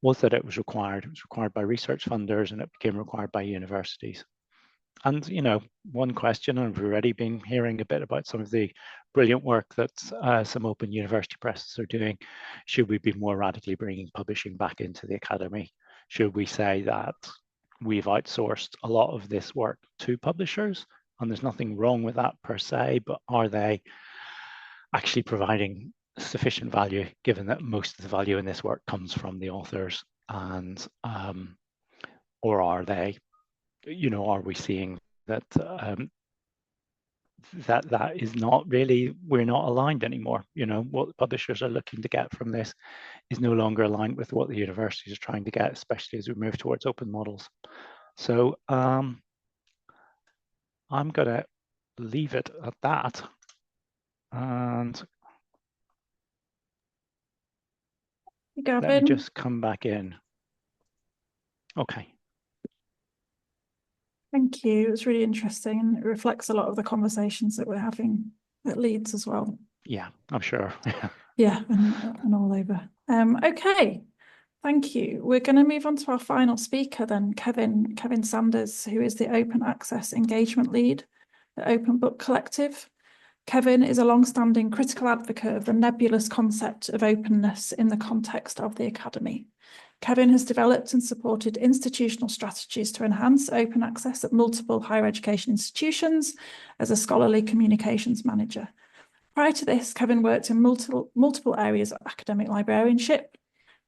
was that it was required. It was required by research funders and it became required by universities. And, you know, one question, and we've already been hearing a bit about some of the brilliant work that some open university presses are doing. Should we be more radically bringing publishing back into the academy? Should we say that we've outsourced a lot of this work to publishers? And there's nothing wrong with that per se, but are they actually providing sufficient value, given that most of the value in this work comes from the authors? And or are they, you know, are we seeing that that is not really, we're not aligned anymore? You know, what the publishers are looking to get from this is no longer aligned with what the universities are trying to get, especially as we move towards open models. So I'm gonna leave it at that. And Gavin, let me just come back in. Okay. thank you. It was really interesting and it reflects a lot of the conversations that we're having at Leeds as well. Yeah, I'm sure. Yeah, and all over. Okay, thank you. We're going to move on to our final speaker then, Kevin Sanders, who is the Open Access Engagement Lead at Open Book Collective. Kevin is a long-standing critical advocate of the nebulous concept of openness in the context of the academy. Kevin has developed and supported institutional strategies to enhance open access at multiple higher education institutions as a scholarly communications manager. Prior to this, Kevin worked in multiple areas of academic librarianship.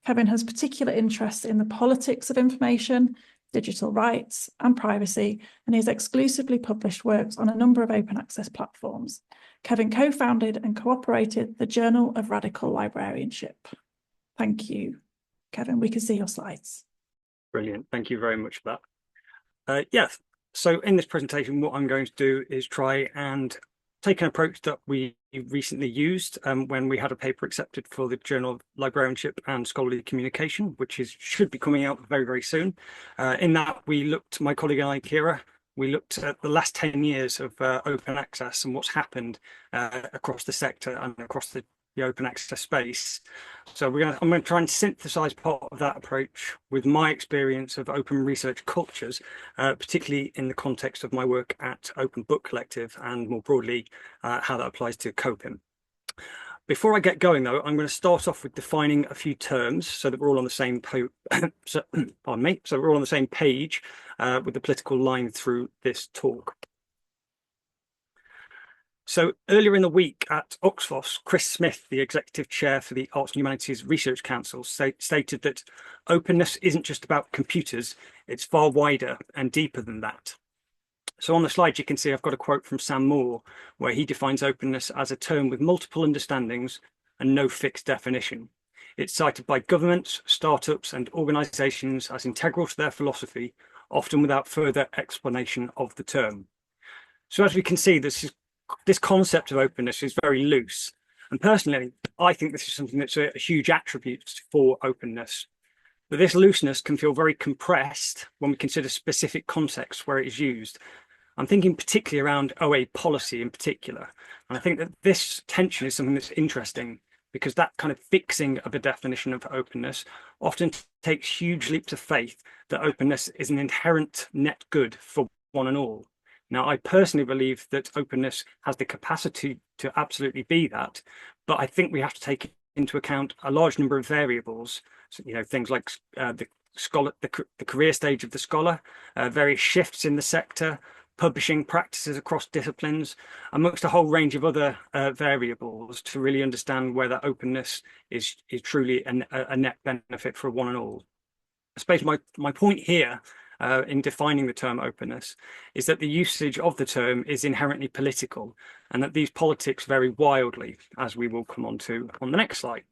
Kevin has particular interest in the politics of information, digital rights, and privacy, and he has exclusively published works on a number of open access platforms. Kevin co-founded and cooperated the Journal of Radical Librarianship. Thank you, Kevin. We can see your slides. Brilliant. Thank you very much for that. Yes. So in this presentation, what I'm going to do is try and take an approach that we recently used when we had a paper accepted for the Journal of Librarianship and Scholarly Communication, which should be coming out very, very soon. In that, we looked, my colleague and I, Kira, we looked at the last 10 years of open access and what's happened across the sector and across the open access space. So I'm going to try and synthesize part of that approach with my experience of open research cultures, particularly in the context of my work at Open Book Collective and more broadly how that applies to COPIM. Before I get going, though, I'm going to start off with defining a few terms so that we're all on the same so we're all on the same page with the political line through this talk. So earlier in the week at Oxfos, Chris Smith, the executive chair for the Arts and Humanities Research Council, stated that openness isn't just about computers, it's far wider and deeper than that. So on the slide, you can see I've got a quote from Sam Moore, where he defines openness as a term with multiple understandings and no fixed definition. It's cited by governments, startups, and organizations as integral to their philosophy, often without further explanation of the term. So as we can see, this concept of openness is very loose. And personally, I think this is something that's a huge attribute for openness. But this looseness can feel very compressed when we consider specific contexts where it is used. I'm thinking particularly around OA policy in particular. And I think that this tension is something that's interesting because that kind of fixing of a definition of openness often takes huge leaps of faith that openness is an inherent net good for one and all. Now, I personally believe that openness has the capacity to absolutely be that, but I think we have to take into account a large number of variables, so, things like the career stage of the scholar, various shifts in the sector, publishing practices across disciplines, amongst a whole range of other variables to really understand whether openness is truly a net benefit for one and all. I suppose my point here in defining the term openness is that the usage of the term is inherently political, and that these politics vary wildly, as we will come on to on the next slide.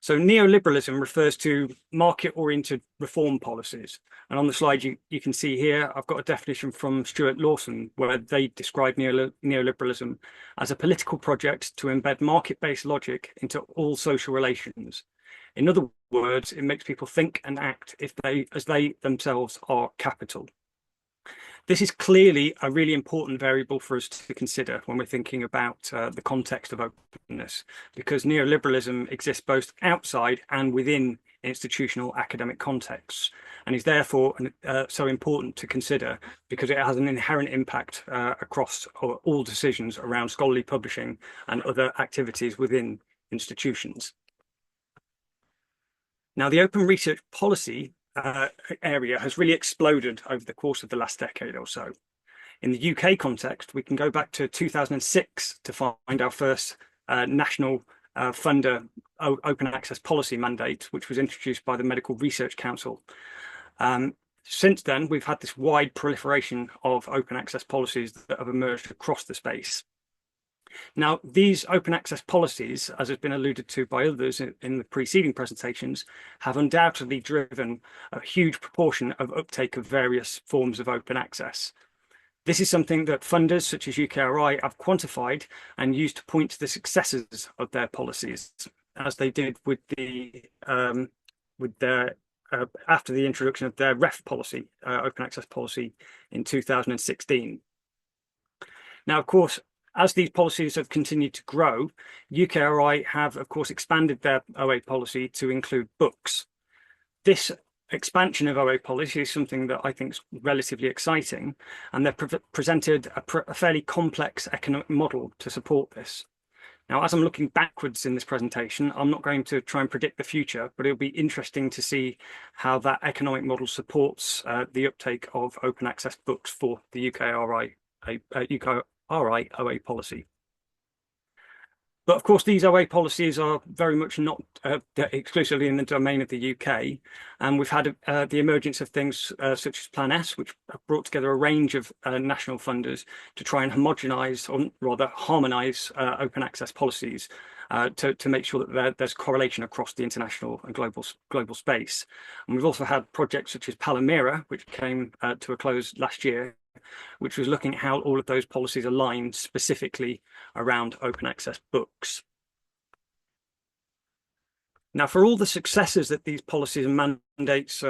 So neoliberalism refers to market-oriented reform policies. And on the slide, you can see here, I've got a definition from Stuart Lawson, where they describe neoliberalism as a political project to embed market-based logic into all social relations. In other words, it makes people think and act as they themselves are capital. This is clearly a really important variable for us to consider when we're thinking about the context of openness, because neoliberalism exists both outside and within institutional academic contexts, and is therefore so important to consider because it has an inherent impact across all decisions around scholarly publishing and other activities within institutions. Now, the open research policy area has really exploded over the course of the last decade or so. In the UK context, we can go back to 2006 to find our first national funder open access policy mandate, which was introduced by the Medical Research Council. Since then, we've had this wide proliferation of open access policies that have emerged across the space. Now, these open access policies, as has been alluded to by others in the preceding presentations, have undoubtedly driven a huge proportion of uptake of various forms of open access. This is something that funders such as UKRI have quantified and used to point to the successes of their policies, as they did with after the introduction of their REF policy, open access policy, in 2016. Now, of course, as these policies have continued to grow, UKRI have, of course, expanded their OA policy to include books. This expansion of OA policy is something that I think is relatively exciting, and they've presented a fairly complex economic model to support this. Now, as I'm looking backwards in this presentation, I'm not going to try and predict the future, but it'll be interesting to see how that economic model supports the uptake of open access books for the UKRI OA policy. But of course, these OA policies are very much not exclusively in the domain of the UK. And we've had the emergence of things such as Plan S, which have brought together a range of national funders to try and homogenise, or rather harmonise, open access policies to make sure that there's correlation across the international and global space. And we've also had projects such as Palomira, which came to a close last year, which was looking at how all of those policies align specifically around open access books. Now, for all the successes that these policies and mandates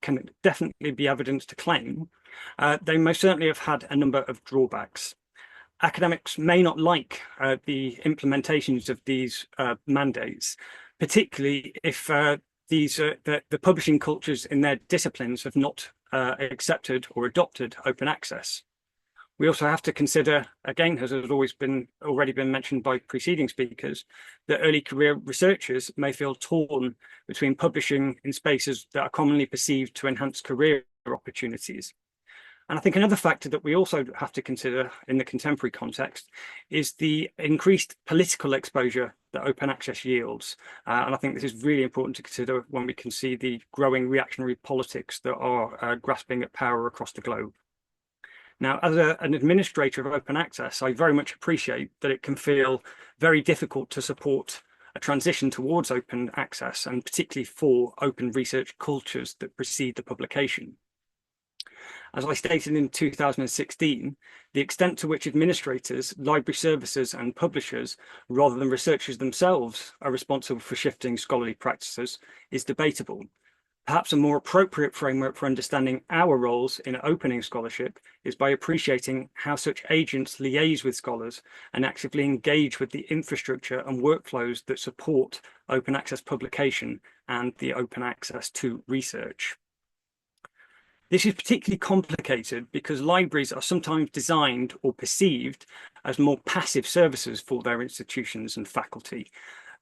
can definitely be evidence to claim, they most certainly have had a number of drawbacks. Academics may not like the implementations of these mandates, particularly if the publishing cultures in their disciplines have not accepted or adopted open access. We also have to consider, again, as has already been mentioned by preceding speakers, that early career researchers may feel torn between publishing in spaces that are commonly perceived to enhance career opportunities. And I think another factor that we also have to consider in the contemporary context is the increased political exposure that open access yields. And I think this is really important to consider when we can see the growing reactionary politics that are grasping at power across the globe. Now, as an administrator of open access, I very much appreciate that it can feel very difficult to support a transition towards open access, and particularly for open research cultures that precede the publication. As I stated in 2016, the extent to which administrators, library services and publishers, rather than researchers themselves, are responsible for shifting scholarly practices is debatable. Perhaps a more appropriate framework for understanding our roles in opening scholarship is by appreciating how such agents liaise with scholars and actively engage with the infrastructure and workflows that support open access publication and the open access to research. This is particularly complicated because libraries are sometimes designed or perceived as more passive services for their institutions and faculty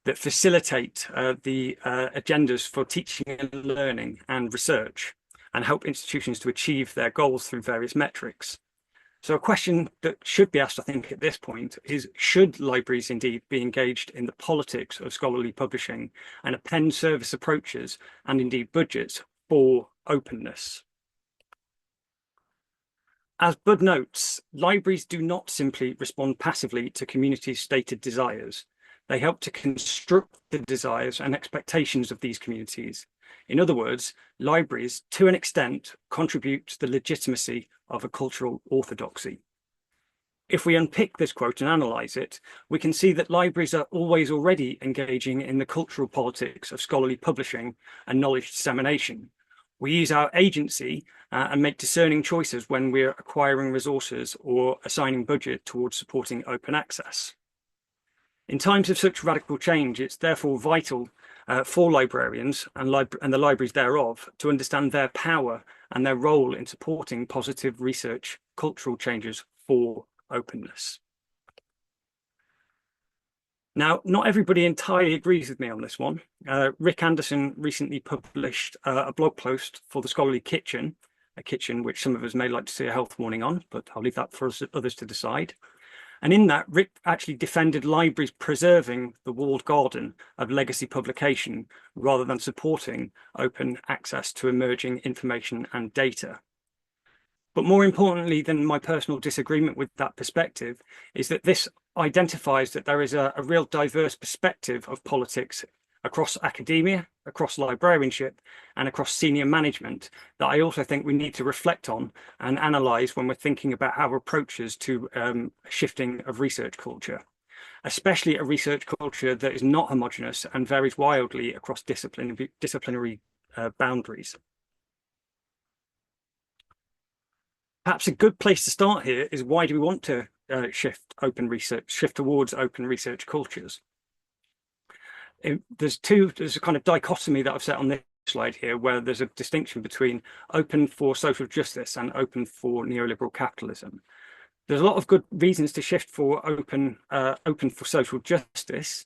that facilitate the agendas for teaching and learning and research, and help institutions to achieve their goals through various metrics. So a question that should be asked, I think, at this point is, should libraries indeed be engaged in the politics of scholarly publishing and append service approaches and indeed budgets for openness. As Bud notes, libraries do not simply respond passively to communities' stated desires. They help to construct the desires and expectations of these communities. In other words, libraries, to an extent, contribute to the legitimacy of a cultural orthodoxy. If we unpick this quote and analyse it, we can see that libraries are always already engaging in the cultural politics of scholarly publishing and knowledge dissemination. We use our agency and make discerning choices when we're acquiring resources or assigning budget towards supporting open access. In times of such radical change, it's therefore vital for librarians and the libraries thereof to understand their power and their role in supporting positive research cultural changes for openness. Now, not everybody entirely agrees with me on this one. Rick Anderson recently published a blog post for the Scholarly Kitchen, a kitchen which some of us may like to see a health warning on, but I'll leave that for others to decide. And in that, Rick actually defended libraries preserving the walled garden of legacy publication rather than supporting open access to emerging information and data. But more importantly than my personal disagreement with that perspective is that this identifies that there is a real diverse perspective of politics across academia, across librarianship, and across senior management that I also think we need to reflect on and analyse when we're thinking about our approaches to shifting of research culture, especially a research culture that is not homogenous and varies wildly across disciplinary boundaries. Perhaps a good place to start here is, why do we want to shift towards open research cultures? There's a kind of dichotomy that I've set on this slide here, where there's a distinction between open for social justice and open for neoliberal capitalism. There's a lot of good reasons to shift for open for social justice.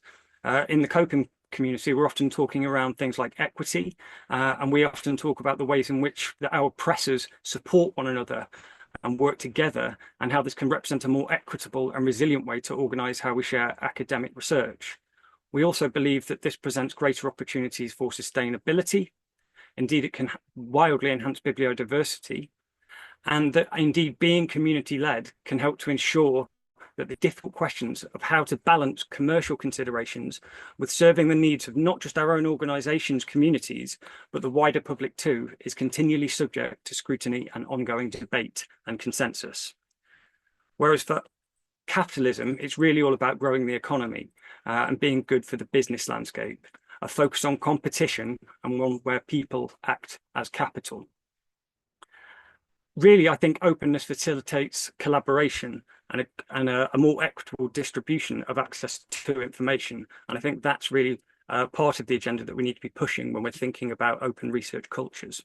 In the coping community, we're often talking around things like equity, and we often talk about the ways in which our oppressors support one another and work together, and how this can represent a more equitable and resilient way to organise how we share academic research. We also believe that this presents greater opportunities for sustainability. Indeed, it can wildly enhance bibliodiversity, and that indeed being community-led can help to ensure that the difficult questions of how to balance commercial considerations with serving the needs of not just our own organisations, communities, but the wider public too, is continually subject to scrutiny and ongoing debate and consensus. Whereas for capitalism, it's really all about growing the economy and being good for the business landscape, a focus on competition and one where people act as capital. Really, I think openness facilitates collaboration and a more equitable distribution of access to information. And I think that's really part of the agenda that we need to be pushing when we're thinking about open research cultures.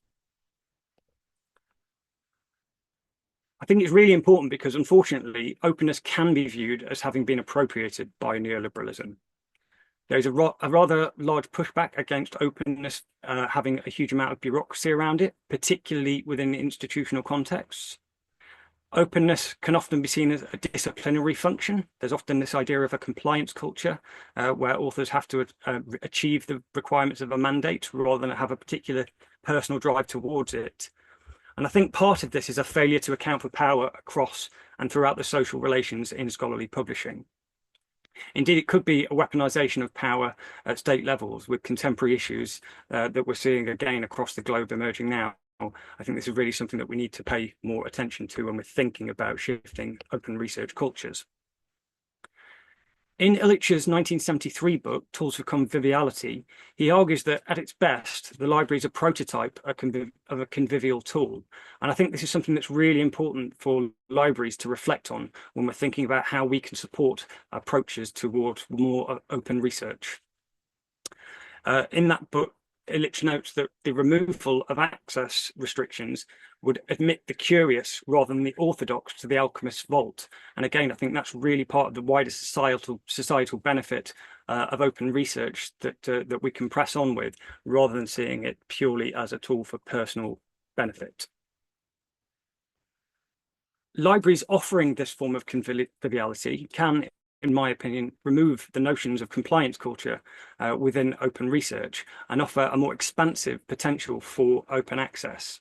I think it's really important because, unfortunately, openness can be viewed as having been appropriated by neoliberalism. There's a rather large pushback against openness having a huge amount of bureaucracy around it, particularly within institutional contexts. Openness can often be seen as a disciplinary function. There's often this idea of a compliance culture where authors have to achieve the requirements of a mandate rather than have a particular personal drive towards it. And I think part of this is a failure to account for power across and throughout the social relations in scholarly publishing. Indeed, it could be a weaponization of power at state levels with contemporary issues that we're seeing again across the globe emerging now. I think this is really something that we need to pay more attention to when we're thinking about shifting open research cultures. In Illich's 1973 book, Tools for Conviviality, he argues that at its best, the library is a prototype of a convivial tool. And I think this is something that's really important for libraries to reflect on when we're thinking about how we can support approaches towards more open research. In that book, Illich notes that the removal of access restrictions would admit the curious rather than the orthodox to the alchemist's vault. And again, I think that's really part of the wider societal benefit of open research that we can press on with, rather than seeing it purely as a tool for personal benefit. Libraries offering this form of conviviality can, in my opinion, remove the notions of compliance culture within open research and offer a more expansive potential for open access.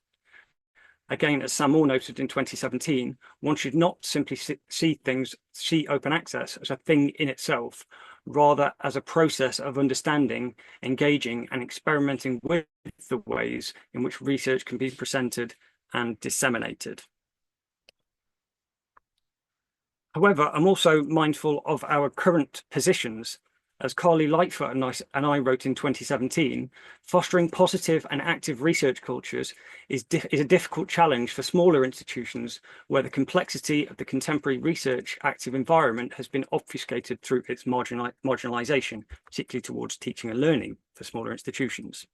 Again, as Sam Moore noted in 2017, one should not simply see open access as a thing in itself, rather as a process of understanding, engaging and experimenting with the ways in which research can be presented and disseminated. However, I'm also mindful of our current positions. As Carly Lightfoot and I wrote in 2017, fostering positive and active research cultures is a difficult challenge for smaller institutions where the complexity of the contemporary research active environment has been obfuscated through its marginalisation, particularly towards teaching and learning for smaller institutions.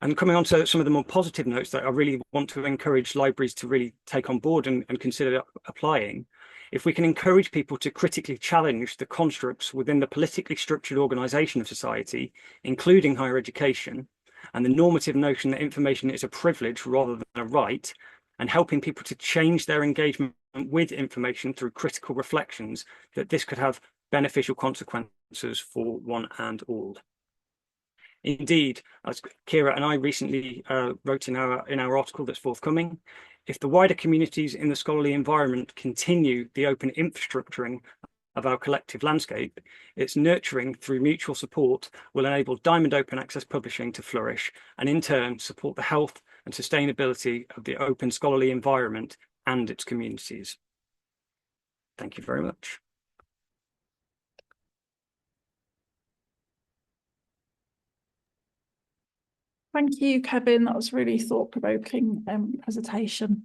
And coming on to some of the more positive notes that I really want to encourage libraries to really take on board and consider applying, if we can encourage people to critically challenge the constructs within the politically structured organisation of society, including higher education, and the normative notion that information is a privilege rather than a right, and helping people to change their engagement with information through critical reflections, that this could have beneficial consequences for one and all. Indeed, as Kira and I recently wrote in our article that's forthcoming, if the wider communities in the scholarly environment continue the open infrastructuring of our collective landscape, its nurturing through mutual support will enable diamond open access publishing to flourish and in turn support the health and sustainability of the open scholarly environment and its communities. Thank you very much. Thank you, Kevin. That was really thought-provoking presentation.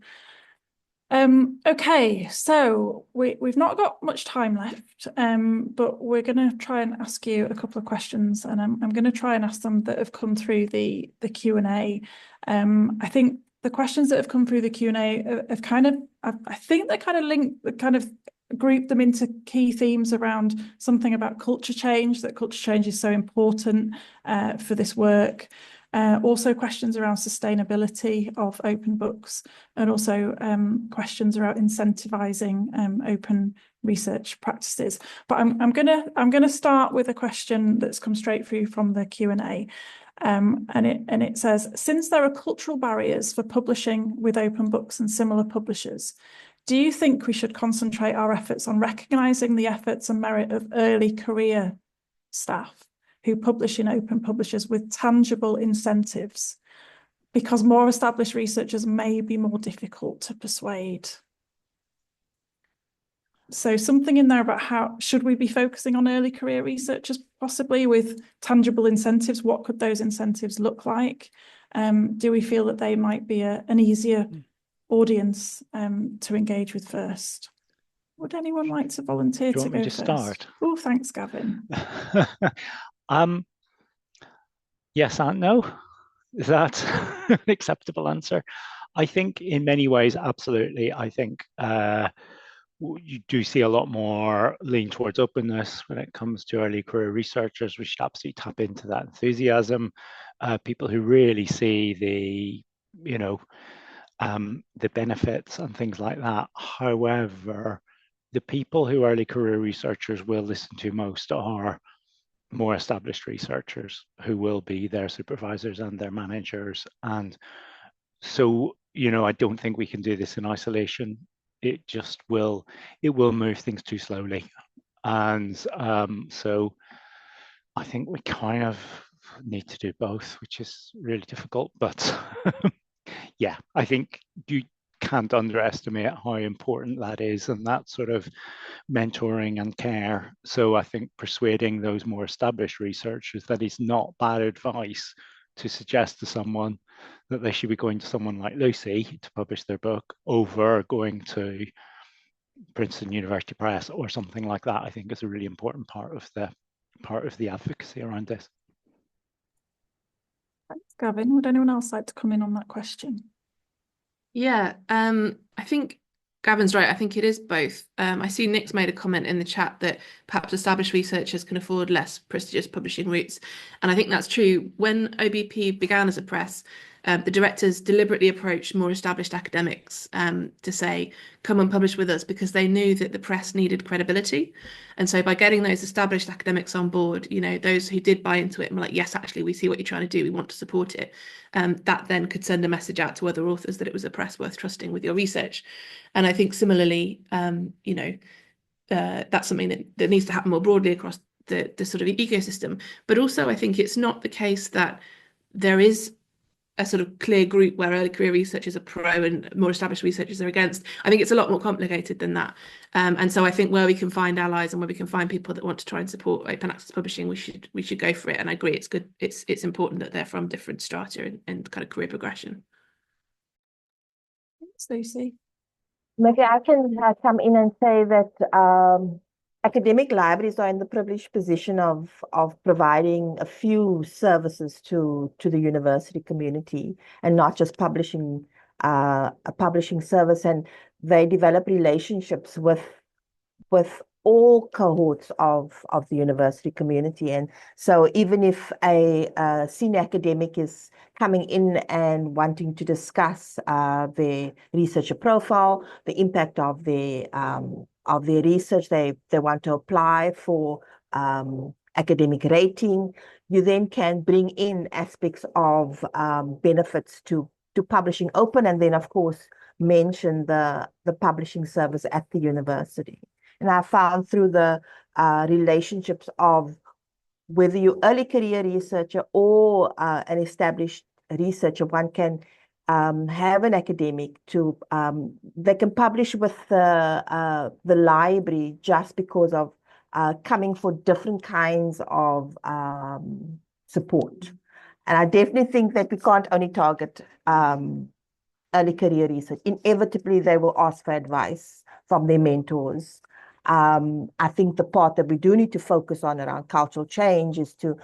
Okay, so we've not got much time left, but we're going to try and ask you a couple of questions, and I'm going to try and ask them that have come through the Q&A. I think the questions that have come through the Q&A have kind of, I think they're kind of linked, kind of group them into key themes around something about culture change, that culture change is so important for this work. Also questions around sustainability of open books, and also questions around incentivizing open research practices. But I'm gonna start with a question that's come straight through from the Q&A, and it says, since there are cultural barriers for publishing with open books and similar publishers, do you think we should concentrate our efforts on recognising the efforts and merit of early career staff who publish in open publishers with tangible incentives, because more established researchers may be more difficult to persuade? So something in there about how should we be focusing on early career researchers possibly with tangible incentives? What could those incentives look like? Do we feel that they might be an easier audience to engage with first? Would anyone like to volunteer to go first? Start? Oh, thanks, Gavin. Yes and no. Is that an acceptable answer? I think in many ways, absolutely. I think you do see a lot more lean towards openness when it comes to early career researchers. We should absolutely tap into that enthusiasm. People who really see the benefits and things like that. However, the people who early career researchers will listen to most are more established researchers who will be their supervisors and their managers. And so, I don't think we can do this in isolation. It will move things too slowly. And so I think we kind of need to do both, which is really difficult. But yeah, I think you can't underestimate how important that is, and that sort of mentoring and care. So I think persuading those more established researchers that it's not bad advice to suggest to someone that they should be going to someone like Lucy to publish their book over going to Princeton University Press or something like that, I think is a really important part of the advocacy around this. Thanks, Gavin. Would anyone else like to come in on that question? Yeah, I think Gavin's right. I think it is both. I see Nick's made a comment in the chat that perhaps established researchers can afford less prestigious publishing routes. And I think that's true. When OBP began as a press, the directors deliberately approached more established academics to say, come and publish with us, because they knew that the press needed credibility. And so by getting those established academics on board, you know, those who did buy into it and were like, yes, actually, we see what you're trying to do, we want to support it, that then could send a message out to other authors that it was a press worth trusting with your research. And I think similarly, you know, that's something that needs to happen more broadly across the sort of ecosystem. But also, I think it's not the case that there is a sort of clear group where early career researchers are pro and more established researchers are against. I think it's a lot more complicated than that. And so I think where we can find allies and where we can find people that want to try and support open access publishing, we should go for it. And I agree, it's good. It's important that they're from different strata and kind of career progression. Thanks, Lucy. Maybe I can come in and say that academic libraries are in the privileged position of providing a few services to the university community, and not just publishing a publishing service. And they develop relationships with all cohorts of the university community. And so even if a senior academic is coming in and wanting to discuss their researcher profile, the impact of their research, they want to apply for academic rating, you then can bring in aspects of benefits to publishing open, and then of course mention the publishing service at the university. And I found through the relationships of whether you're early career researcher or an established researcher, one can have an academic to, they can publish with the library just because of coming for different kinds of support. And I definitely think that we can't only target early career research. Inevitably, they will ask for advice from their mentors. I think the part that we do need to focus on around cultural change is to,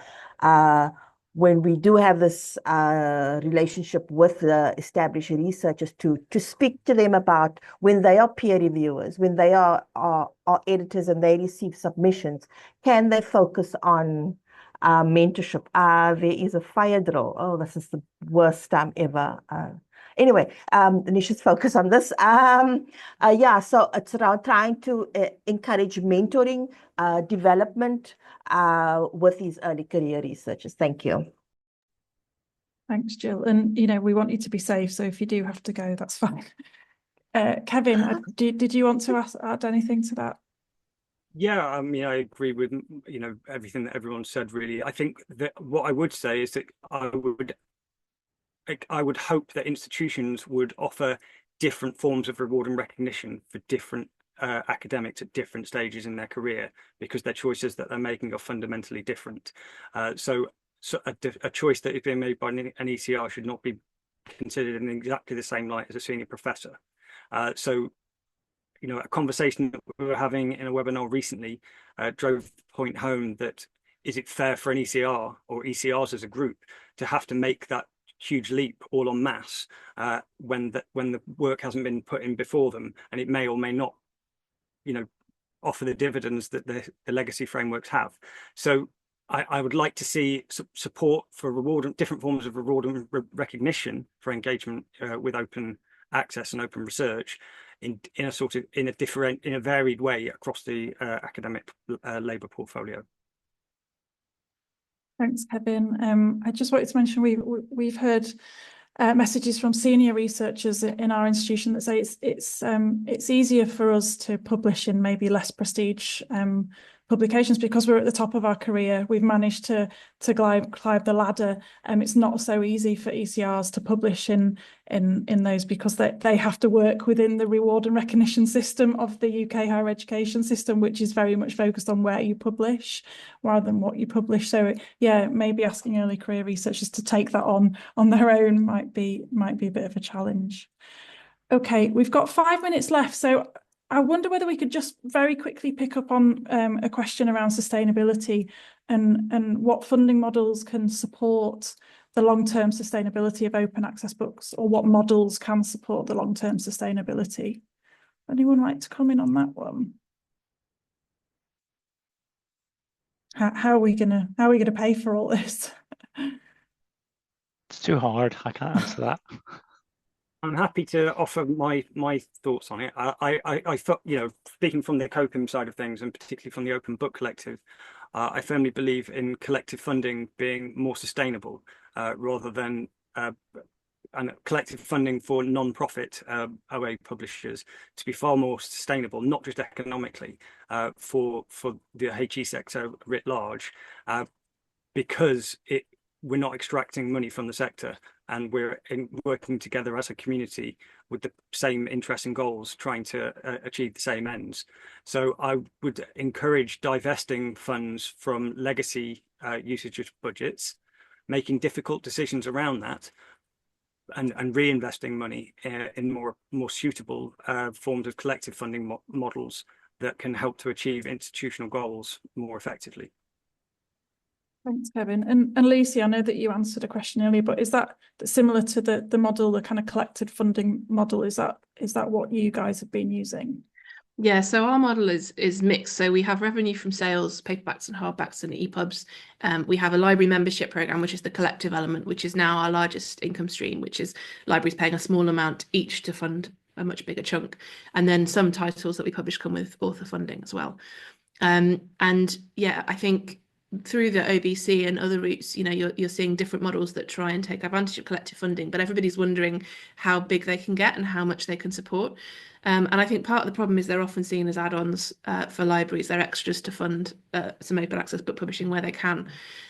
when we do have this relationship with the established researchers, to speak to them about when they are peer reviewers, when they are editors and they receive submissions, can they focus on mentorship? There is a fire drill. Oh, this is the worst time ever. Anyway, Nisha's focus on this. Yeah, so it's around trying to encourage mentoring, development with these early career researchers. Thank you. Thanks, Jill. And, you know, we want you to be safe, so if you do have to go, that's fine. Kevin, did you want to add anything to that? Yeah, I mean, I agree with, you know, everything that everyone said, really. I think that what I would say is that I would hope that institutions would offer different forms of reward and recognition for different academics at different stages in their career, because their choices that they're making are fundamentally different. So a choice that is being made by an ECR should not be considered in exactly the same light as a senior professor. So, you know, a conversation that we were having in a webinar recently drove the point home that, is it fair for an ECR or ECRs as a group to have to make that huge leap all en masse when the work hasn't been put in before them, and it may or may not, you know, offer the dividends that the legacy frameworks have. So I would like to see support for different forms of reward and recognition for engagement with open access and open research in a varied way across the academic labour portfolio. Thanks, Kevin. I just wanted to mention we've heard messages from senior researchers in our institution that say it's easier for us to publish in maybe less prestige publications because we're at the top of our career. We've managed to climb the ladder. It's not so easy for ECRs to publish in those because they have to work within the reward and recognition system of the UK higher education system, which is very much focused on where you publish rather than what you publish. So yeah, maybe asking early career researchers to take that on their own might be a bit of a challenge. Okay, we've got 5 minutes left, so I wonder whether we could just very quickly pick up on a question around sustainability and what funding models can support the long-term sustainability of open access books, or what models can support the long-term sustainability. Anyone like to comment on that one? How are we gonna pay for all this? too hard. I can't answer that. I'm happy to offer my thoughts on it. I thought, speaking from the COPIM side of things, and particularly from the Open Book Collective, I firmly believe in collective funding being more sustainable rather than and collective funding for non-profit OA publishers to be far more sustainable, not just economically for the HE sector writ large, because we're not extracting money from the sector, and we're working together as a community with the same interests and goals, trying to achieve the same ends. So I would encourage divesting funds from legacy usage budgets, making difficult decisions around that, and reinvesting money in more suitable forms of collective funding models that can help to achieve institutional goals more effectively. Thanks, Kevin. And Lucy, I know that you answered a question earlier, but is that similar to the model, the kind of collected funding model? Is that what you guys have been using? Yeah, so our model is mixed. So we have revenue from sales, paperbacks and hardbacks and EPUBs. We have a library membership program, which is the collective element, which is now our largest income stream, which is libraries paying a small amount each to fund a much bigger chunk. And then some titles that we publish come with author funding as well. And yeah, I think through the OBC and other routes, you're seeing different models that try and take advantage of collective funding, but everybody's wondering how big they can get and how much they can support. And I think part of the problem is they're often seen as add-ons for libraries. They're extras to fund some open access book publishing where they can.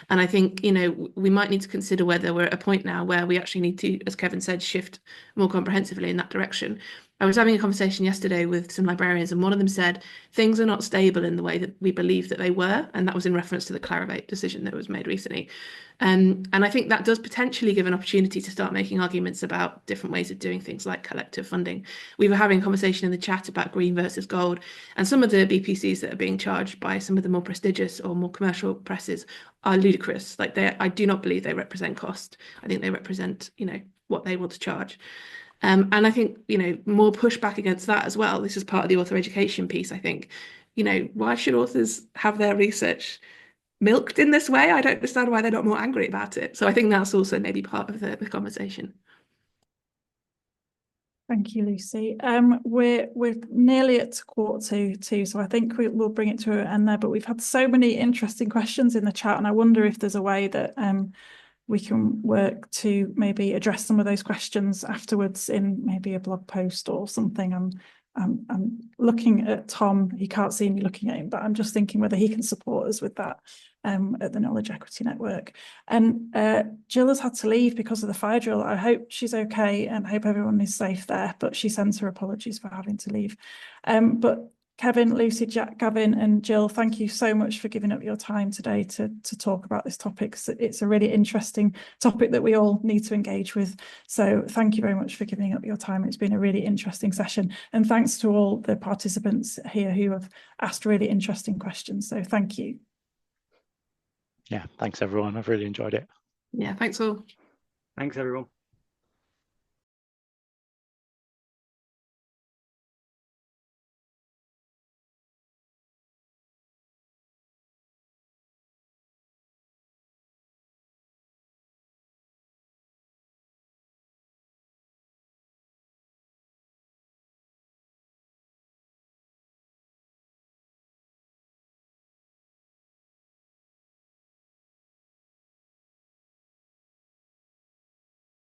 And I think, we might need to consider whether we're at a point now where we actually need to, as Kevin said, shift more comprehensively in that direction. I was having a conversation yesterday with some librarians, and one of them said things are not stable in the way that we believe that they were, and that was in reference to the Clarivate decision that was made recently. And I think that does potentially give an opportunity to start making arguments about different ways of doing things like collective funding. We were having a conversation in the chat about green versus gold, and some of the BPCs that are being charged by some of the more prestigious or more commercial presses are ludicrous. Like I do not believe they represent cost. I think they represent, what they want to charge. And I think, more pushback against that as well. This is part of the author education piece, I think. Why should authors have their research milked in this way? I don't understand why they're not more angry about it. So I think that's also maybe part of the conversation. Thank you, Lucy. We're nearly at 1:45, so I think we'll bring it to an end there. But we've had so many interesting questions in the chat, and I wonder if there's a way that we can work to maybe address some of those questions afterwards in maybe a blog post or something. I'm looking at Tom. He can't see me looking at him, but I'm just thinking whether he can support us with that at the Knowledge Equity Network. And Jill has had to leave because of the fire drill. I hope she's okay and I hope everyone is safe there, but she sends her apologies for having to leave. But Kevin, Lucy, Jack, Gavin and Jill, thank you so much for giving up your time today to talk about this topic. It's a really interesting topic that we all need to engage with. So thank you very much for giving up your time. It's been a really interesting session. And thanks to all the participants here who have asked really interesting questions. So thank you. Yeah, thanks everyone. I've really enjoyed it. Yeah, thanks all. Thanks everyone.